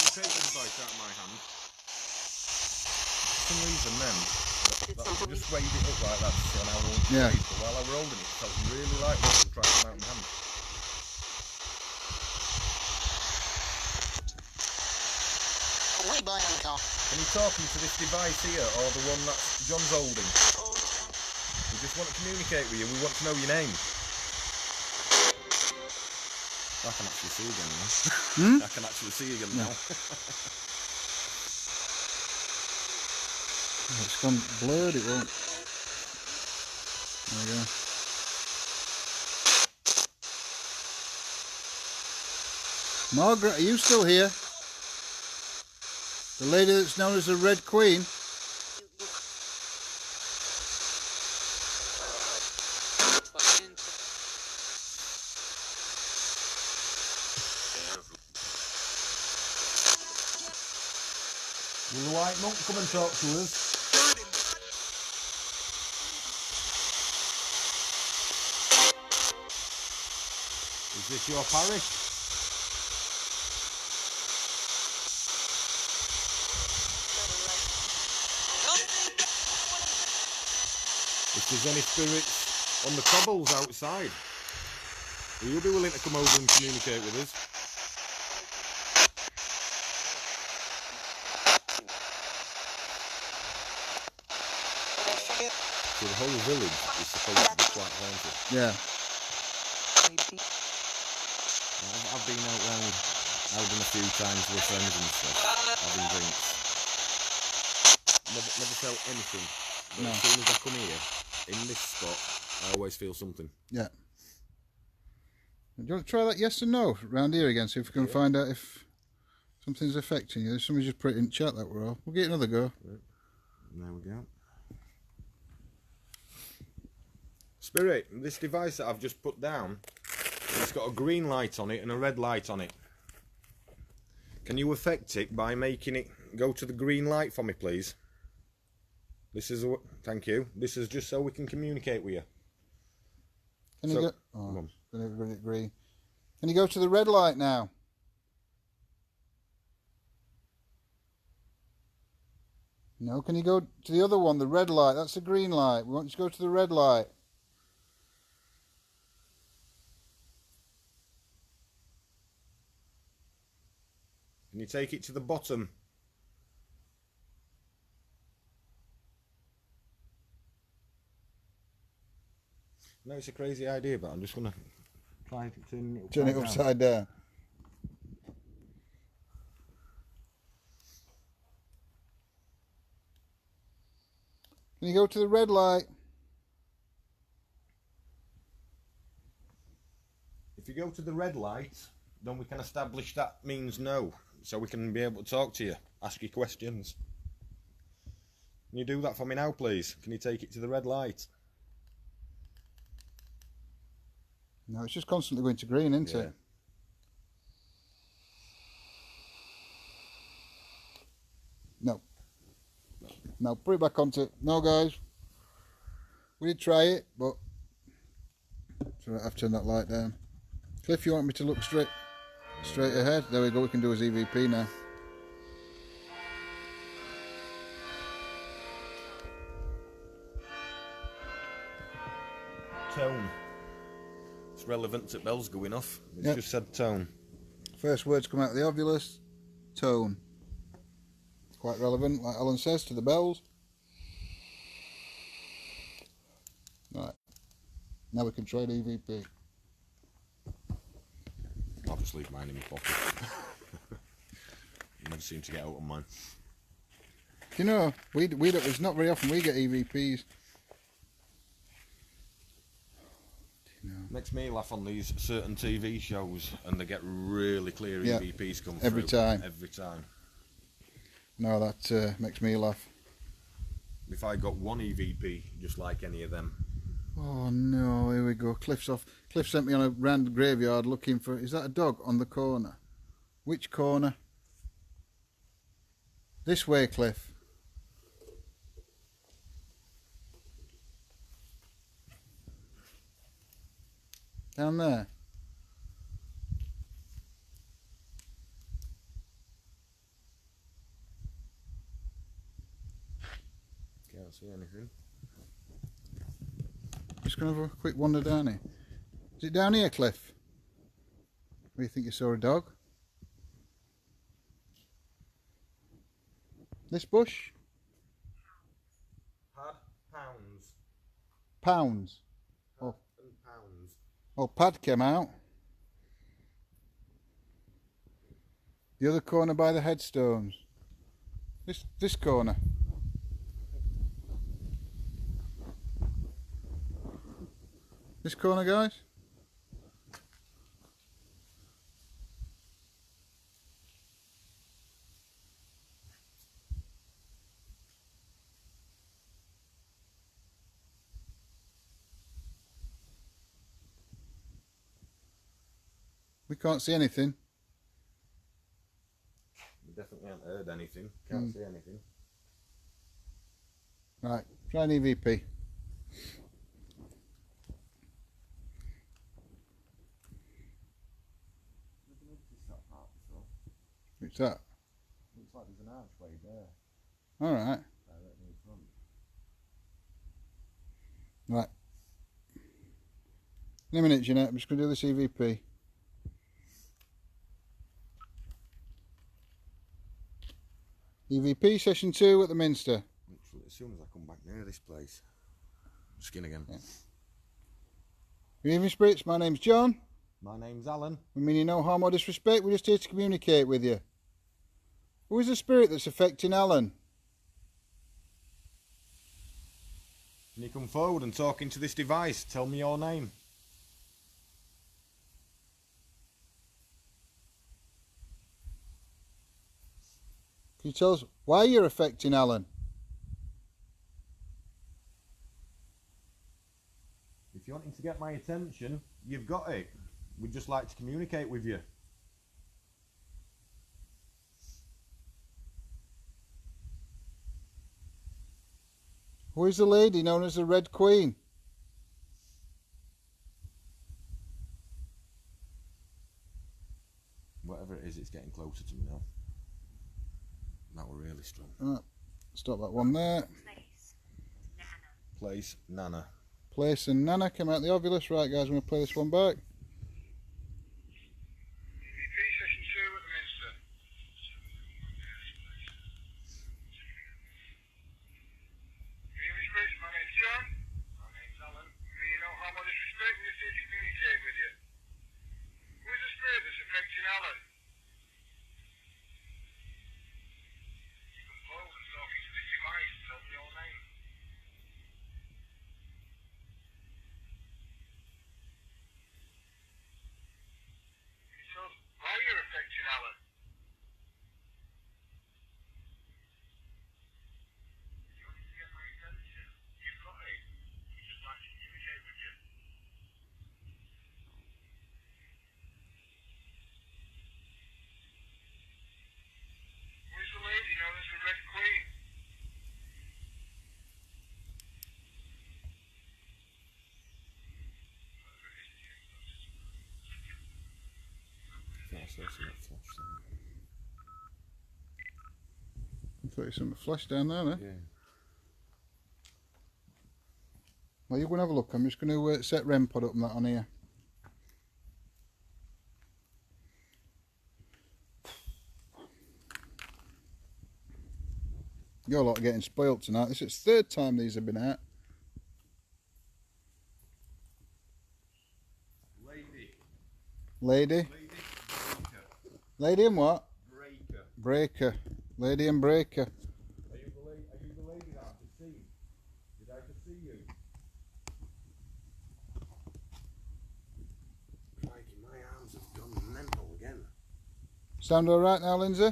Take the device out of my hand. For some reason then, I just weighed it up like that so now I won't Yeah. but while I were holding it, it felt really light when I was trying to come out in my hand. Can you talk into this device here, or the one that John's holding? We just want to communicate with you, we want to know your name. I can actually see again now. I can actually see again now. It's gone blurred, it won't. There we go. Margaret, are you still here? The lady that's known as the Red Queen? Will the white monk come and talk to us? Is this your parish? if there's any spirits on the cobbles outside, will you be willing to come over and communicate with us? So the whole village is supposed to be quite haunted. Yeah. I've been out round Howden a few times with friends and stuff, having drinks. Never felt anything. But No. as soon as I come here, in this spot, I always feel something. Yeah. Do you want to try that yes and no round here again, see if we can find out if something's affecting you? Somebody just put it in chat, that we're all. We'll get another go. Right. There we go. Spirit, this device that I've just put down, it's got a green light on it and a red light on it. Can you affect it by making it go to the green light for me, please? This is thank you. This is just so we can communicate with you. Can you go? Oh, green. Can you go to the red light now? No. Can you go to the other one, the red light? That's the green light. We want you to go to the red light. Can you take it to the bottom? No, it's a crazy idea, but I'm just gonna try to turn it Upside down. Can you go to the red light? If you go to the red light, then we can establish that means no, so we can be able to talk to you, ask you questions. Can you do that for me now, please? Can you take it to the red light? No, it's just constantly going to green, isn't it? No. No, put it back onto. No, guys. We did try it, but so I've turned that light down. Cliff, you want me to look straight ahead? There we go. We can do his EVP now. Tone. It's relevant to bells going off. It's just said tone. First words come out of the ovulus. Tone. Quite relevant, like Alan says, to the bells. Right. Now we can try the EVP. I'll just leave mine in my pocket. Never seem to get out of mine. You know, we don't, it's not very often we get EVPs. Makes me laugh on these certain TV shows, and they get really clear EVPs come every through. time. Every time. No, that makes me laugh. If I got one EVP, just like any of them. Oh no, here we go. Cliff's off. Cliff sent me on a random graveyard looking for... Is that a dog on the corner? Which corner? This way, Cliff. Down there. Can't see anything. Just going to have a quick wander down here. Is it down here, Cliff? Where you think you saw a dog? This bush? Pounds. Pounds. Oh. Pounds. Oh, Pad came out. The other corner by the headstones. This corner. This corner, guys. We can't see anything. We definitely haven't heard anything. Can't see anything. Right, try an EVP. What's that? Looks like there's an archway there. All right. Directly in front. Right. In a minute, Jeanette. I'm just going to do this EVP. EVP session 2 at the Minster. Literally, as soon as I come back near this place, skin again. Yeah. Good evening, spirits. My name's John. My name's Alan. We mean you no harm or disrespect. We're just here to communicate with you. Who is the spirit that's affecting Alan? Can you come forward and talk into this device? Tell me your name. Can you tell us why you're affecting Alan? If you're wanting to get my attention, you've got it. We'd just like to communicate with you. Who is the lady known as the Red Queen? Whatever it is, it's getting closer to me now. Now we're really strong. Right. Stop that one there. Place Nana. Place and Nana came out the Ovulus. Right, guys, I'm going to play this one back. EVP session 2 at the Minster. Good evening, spirits. My name's John. My name's Alan. We mean no harm or disrespect. We're just here to communicate with you. Who is the spirit that's affecting Alan? You can pause and talk into this device. Tell me your name. So, why you're affecting Alan? You want to get my attention? You've got it. We just like to communicate with you. Who's the lady known as the Red Queen? I saw some flash I thought you saw some flash down there, eh? there. Yeah. Well, you go and have a look. I'm just going to set REM pod up and that on here. Your lot are getting spoilt tonight. This is the third time these have been out. Lady. Lady and what? Breaker. Breaker. Lady and Breaker. Are you the lady that I've just seen? Did I just see you? Crikey, my arms have gone mental again. Sound alright now, Lindsay?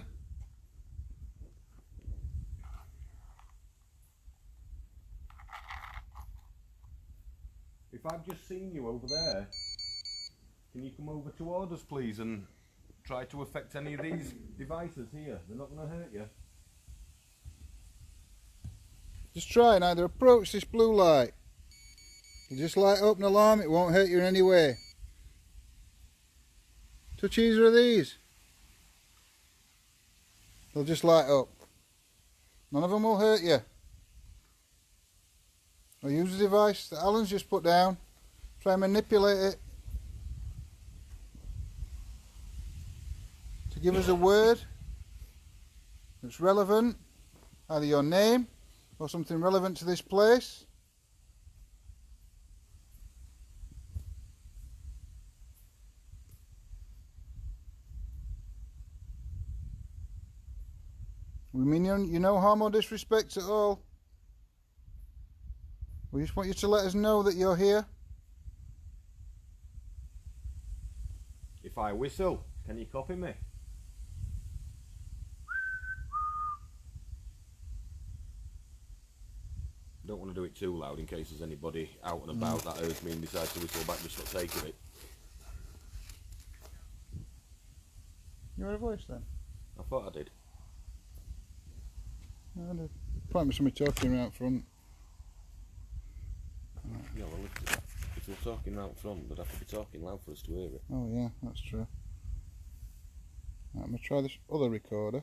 If I've just seen you over there, can you come over towards us, please, and try to affect any of these devices here? They're not going to hurt you. Just try and either approach this blue light. You just light up an alarm, it won't hurt you in any way. Touch either of these. They'll just light up. None of them will hurt you. Or use the device that Alan's just put down. Try and manipulate it to give us a word that's relevant, either your name or something relevant to this place. We mean you no harm or disrespect at all. We just want you to let us know that you're here. If I whistle, can you copy me? Don't want to do it too loud in case there's anybody out and about that hears me and decides to whistle back just for the sake of it. You heard a voice then? I thought I did. No, I did. Probably somebody talking right out front. Yeah, well, if they were talking out front, they'd have to be talking loud for us to hear it. Oh yeah, that's true. Right, I'm going to try this other recorder.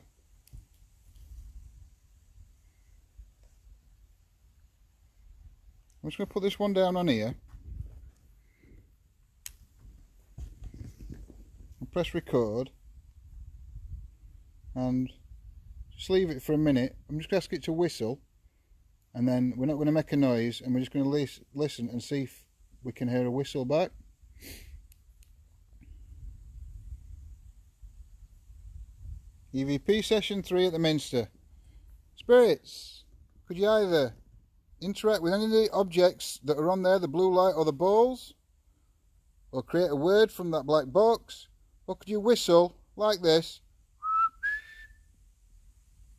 I'm just going to put this one down on here. And press record. And just leave it for a minute. I'm just going to ask it to whistle. And then we're not going to make a noise. And we're just going to listen and see if we can hear a whistle back. EVP session 3 at the Minster. Spirits, could you either interact with any of the objects that are on there, the blue light or the balls, or create a word from that black box, or could you whistle like this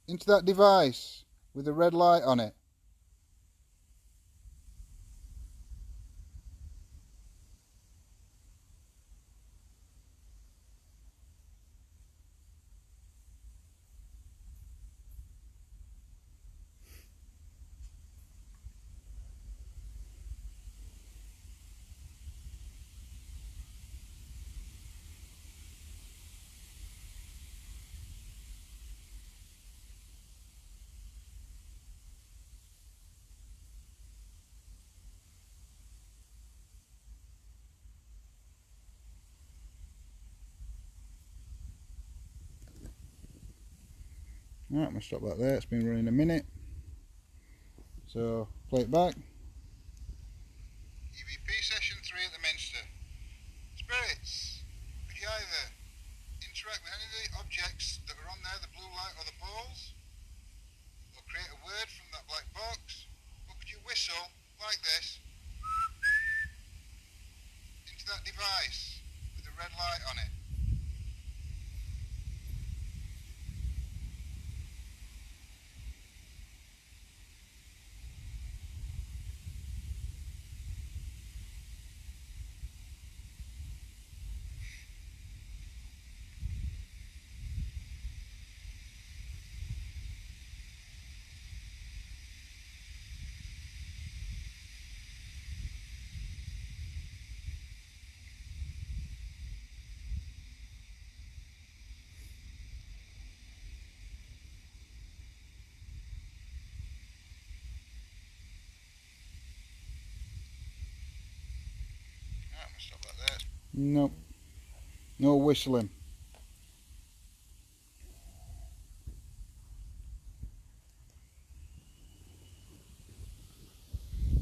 into that device with a red light on it? Alright, I'm going to stop that there. It's been running a minute. So, play it back. EVP session 3 at the Minster. Spirits, could you either interact with any of the objects that are on there, the blue light or the balls, or create a word from that black box, or could you whistle like this into that device with a red light on it? Stop like that. No. No whistling.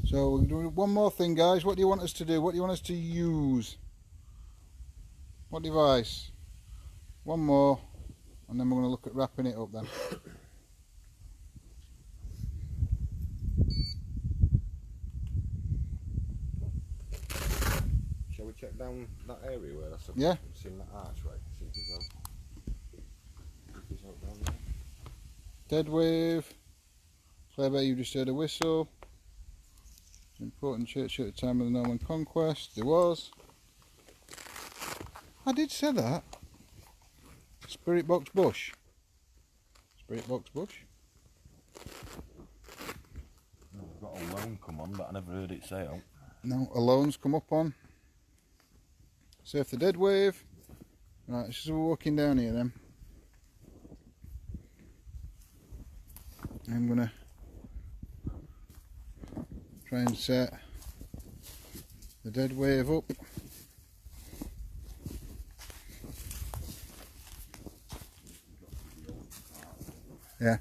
So we're doing one more thing, guys. What do you want us to do? What do you want us to use? What device? One more, and then we're going to look at wrapping it up then. Shall we check down that area where that's seen that archway? See if there's out down there. Dead wave. Clever, you just heard a whistle. Important church at the time of the Norman Conquest. There was. I did say that. Spirit box bush. Spirit box bush. We've got a loan come on, but I never heard it say out. No, a loan's come up on. Surf the dead wave. Right, so we're walking down here then. I'm gonna try and set the dead wave up. Yeah.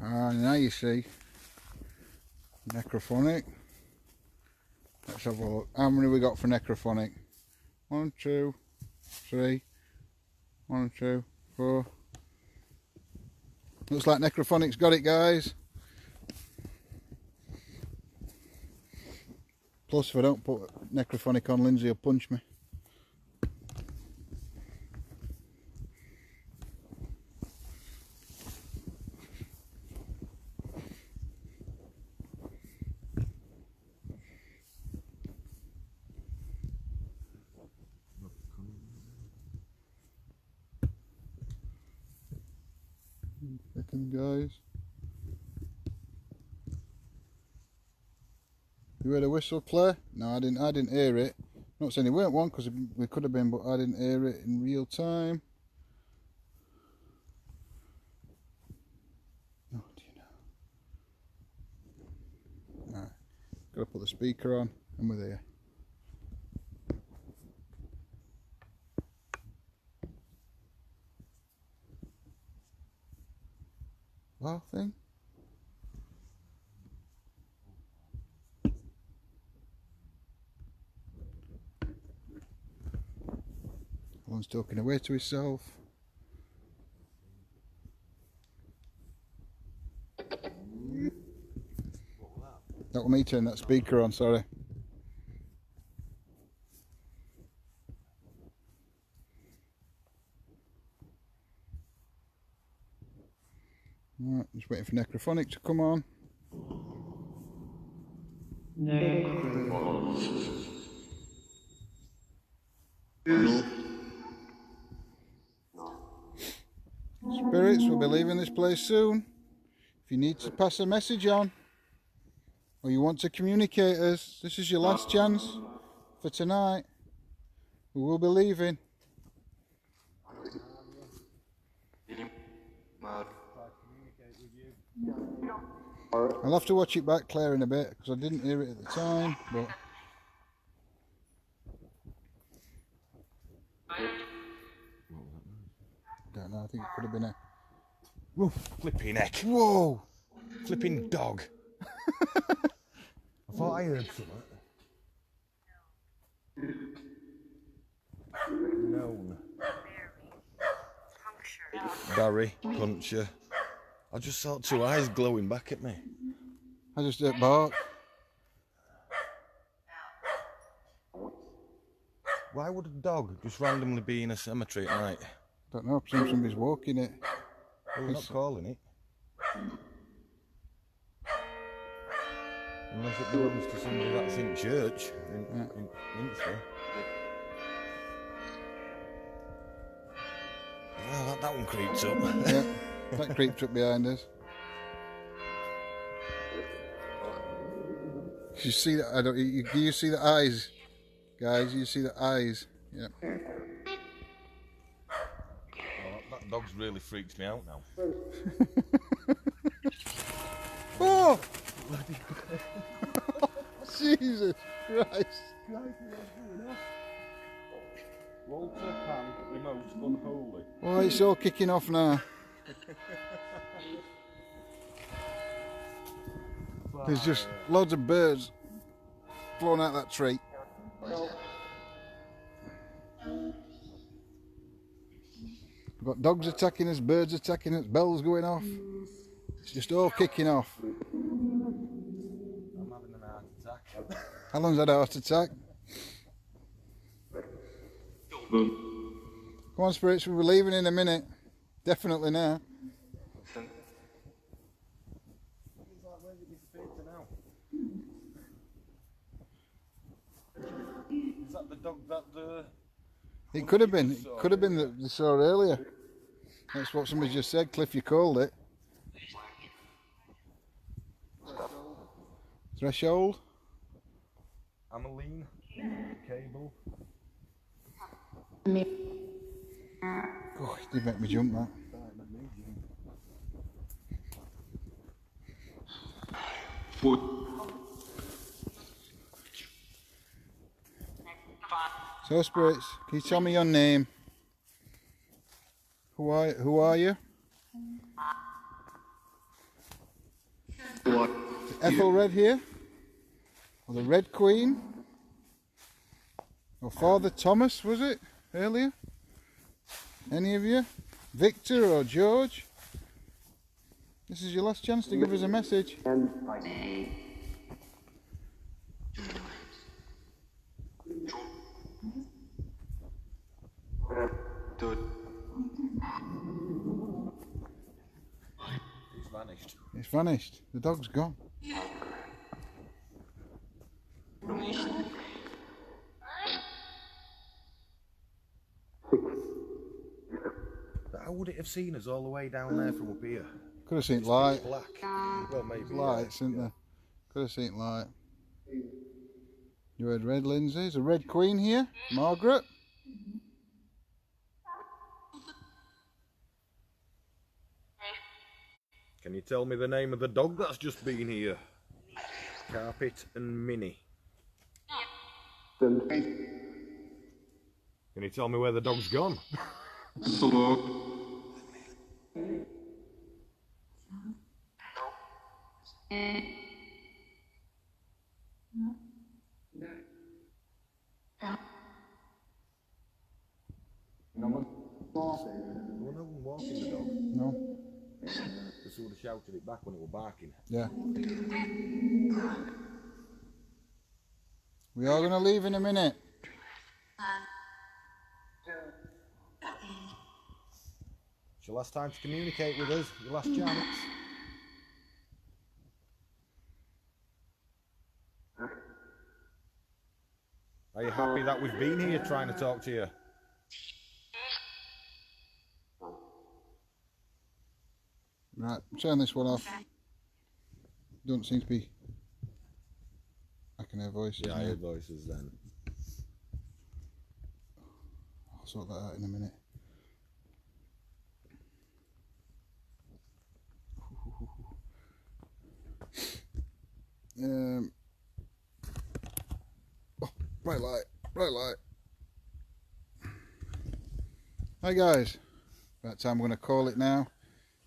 Now you see necrophonic. Let's have a look. How many we got for necrophonic? 1, 2, 3. 1, 2, 4. Looks like necrophonic's got it, guys. Plus, if I don't put necrophonic on, Lindsay will punch me. Guys, you heard a whistle, Claire? No, I didn't hear it. Not saying there weren't one, because we could have been, but I didn't hear it in real time. Gotta put the speaker on and we're there. Wow thing. One's talking away to himself. That was me turning that speaker on, sorry. Right, just waiting for Necrophonic to come on. Spirits will be leaving this place soon. If you need to pass a message on, or you want to communicate us, this is your last chance for tonight. We will be leaving. I'll have to watch it back, Claire, in a bit, because I didn't hear it at the time, but... don't know, I think it could have been a... Whoa, flipping heck. Whoa! Flipping dog. I thought I heard something. Known. Barry, Puncher. I just saw two eyes glowing back at me. I just heard bark. Why would a dog just randomly be in a cemetery at night? Don't know, I presume somebody's walking it. Well, we're not calling it. Unless it belongs to somebody that's in church in Minster. Well, that one creeps up. Yeah, that creeped up behind us. You see that? I don't. Do you see the eyes, guys? You see the eyes? Yeah. Oh, that dog's really freaked me out now. Oh! Jesus Christ! Walter Pan, remote, unholy. Oh, it's all kicking off now. There's just loads of birds flown out that tree. We've got dogs attacking us, birds attacking us, bells going off. It's just all kicking off. I'm having an heart attack. How long's that heart attack? Come on, spirits, we'll be leaving in a minute. Definitely now. Is that the dog that the... It could have been. It could have been that they saw earlier. That's what somebody just said. Cliff, you called it. Threshold. Ameline. Cable. Oh, it did make me jump, that. So, spirits, can you tell me your name? Who are you? Ethelred here? Or the Red Queen? Or Father Thomas, was it, earlier? Any of you? Victor or George? This is your last chance to give us a message. It's vanished. It's vanished. The dog's gone. How would it have seen us all the way down there from up here? Could have seen light. Black. Well, maybe. Lights, isn't there? Could have seen light. You heard Red Lindsay. There's a Red Queen here. Margaret. Can you tell me the name of the dog that's just been here? Carpet and Minnie. Can Can you tell me where the dog's gone? Well, no one walking the dog. No. Because would have shouted it back when it was barking. Yeah. We are going to leave in a minute. It's your last time to communicate with us. Your last chance. Are you happy that we've been here trying to talk to you? Right, turn this one off. Don't seem to be. I can hear voices. Yeah, I now. heard voices then. I'll sort that out in a minute. Oh, bright light, bright light. Hi guys. Right time, I'm going to call it now.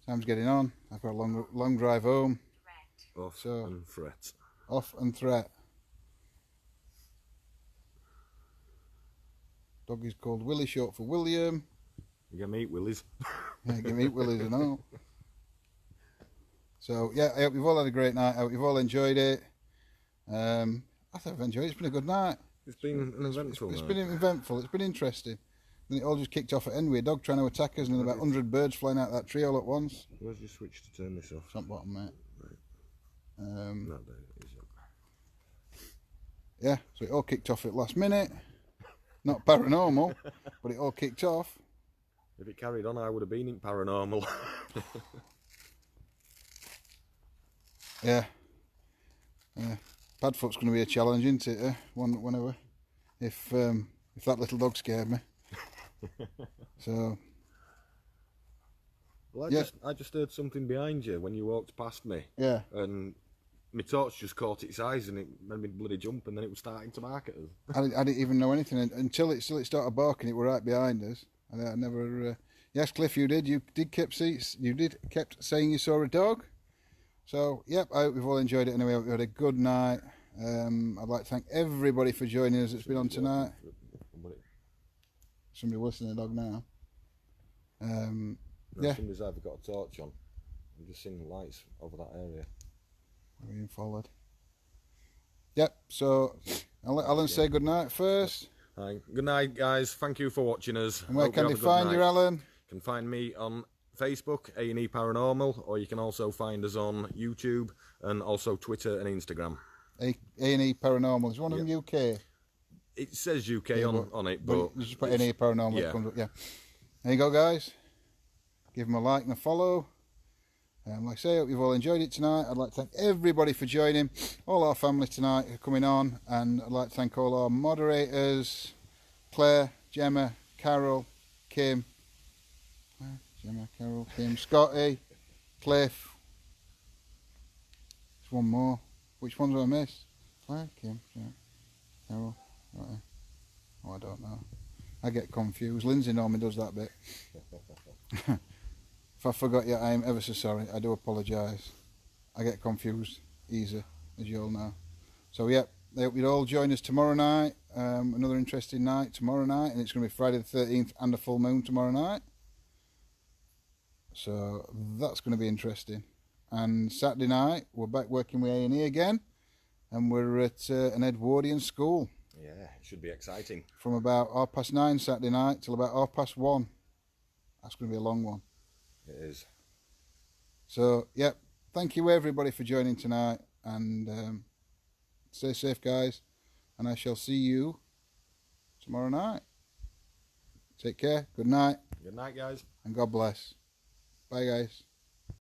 Time's getting on. I've got a long drive home. Off So, and threat. Off and threat. Dog is called Willie, short for William. You get me eat Willies. Yeah, give me eat Willies and all. So yeah, I hope you've all had a great night. I hope you've all enjoyed it. I think I've enjoyed it. It's been a good night. It's been an eventful It's night. been eventful. It's been interesting. Then it all just kicked off at end with a dog trying to attack us and then about 100 birds flying out that tree all at once. Where's your switch to turn this off? Front bottom, mate. No, there it is. Yeah, so it all kicked off at last minute. Not paranormal, but it all kicked off. If it carried on, I would have been in paranormal. Yeah. Padfoot's going to be a challenge, isn't it? Whenever, if that little dog scared me. So. Well, Yeah. I just heard something behind you when you walked past me. Yeah. And my torch just caught its eyes and it made me bloody jump, and then it was starting to bark at us. I didn't even know anything until it started barking. It were right behind us. I never. Yes, Cliff, you did. You did kept saying you saw a dog. So yep, I hope you've all enjoyed it anyway. I hope you had a good night. I'd like to thank everybody for joining us. It's been on tonight. Somebody listening to the dog now. Yeah. Somebody's either got a torch on. I'm just seeing lights over that area. We're being followed. Yep. So I'll let Alan say good night first. Hi. Good night, guys. Thank you for watching us. And where Hope can you they have a good find you, night. Alan? You can find me on Facebook, A&E Paranormal, or you can also find us on YouTube and also Twitter and Instagram. A&E Paranormal. Is one of them UK? It says UK on it, but but you just put A&E Paranormal. yeah. It comes up, yeah. There you go, guys. Give them a like and a follow. Like I say, I hope you've all enjoyed it tonight. I'd like to thank everybody for joining, all our family tonight are coming on, and I'd like to thank all our moderators, Claire, Gemma, Carol, Kim, Scotty, Cliff. There's one more. Which ones have I missed? Claire, Kim, Gemma, Carol. Right. Oh, I don't know. I get confused. Lindsay normally does that bit. If I forgot you, I am ever so sorry. I do apologise. I get confused easy, as you all know. So, yep, I hope you'd all join us tomorrow night. Another interesting night tomorrow night, and it's going to be Friday the 13th and a full moon tomorrow night. So, that's going to be interesting. And Saturday night, we're back working with A&E again, and we're at an Edwardian school. Yeah, it should be exciting. From about 9:30 Saturday night till about 1:30. That's going to be a long one. It is. So, yep, thank you everybody for joining tonight, and stay safe, guys, and I shall see you tomorrow night. Take care, good night. Good night, guys. And God bless. Bye, guys.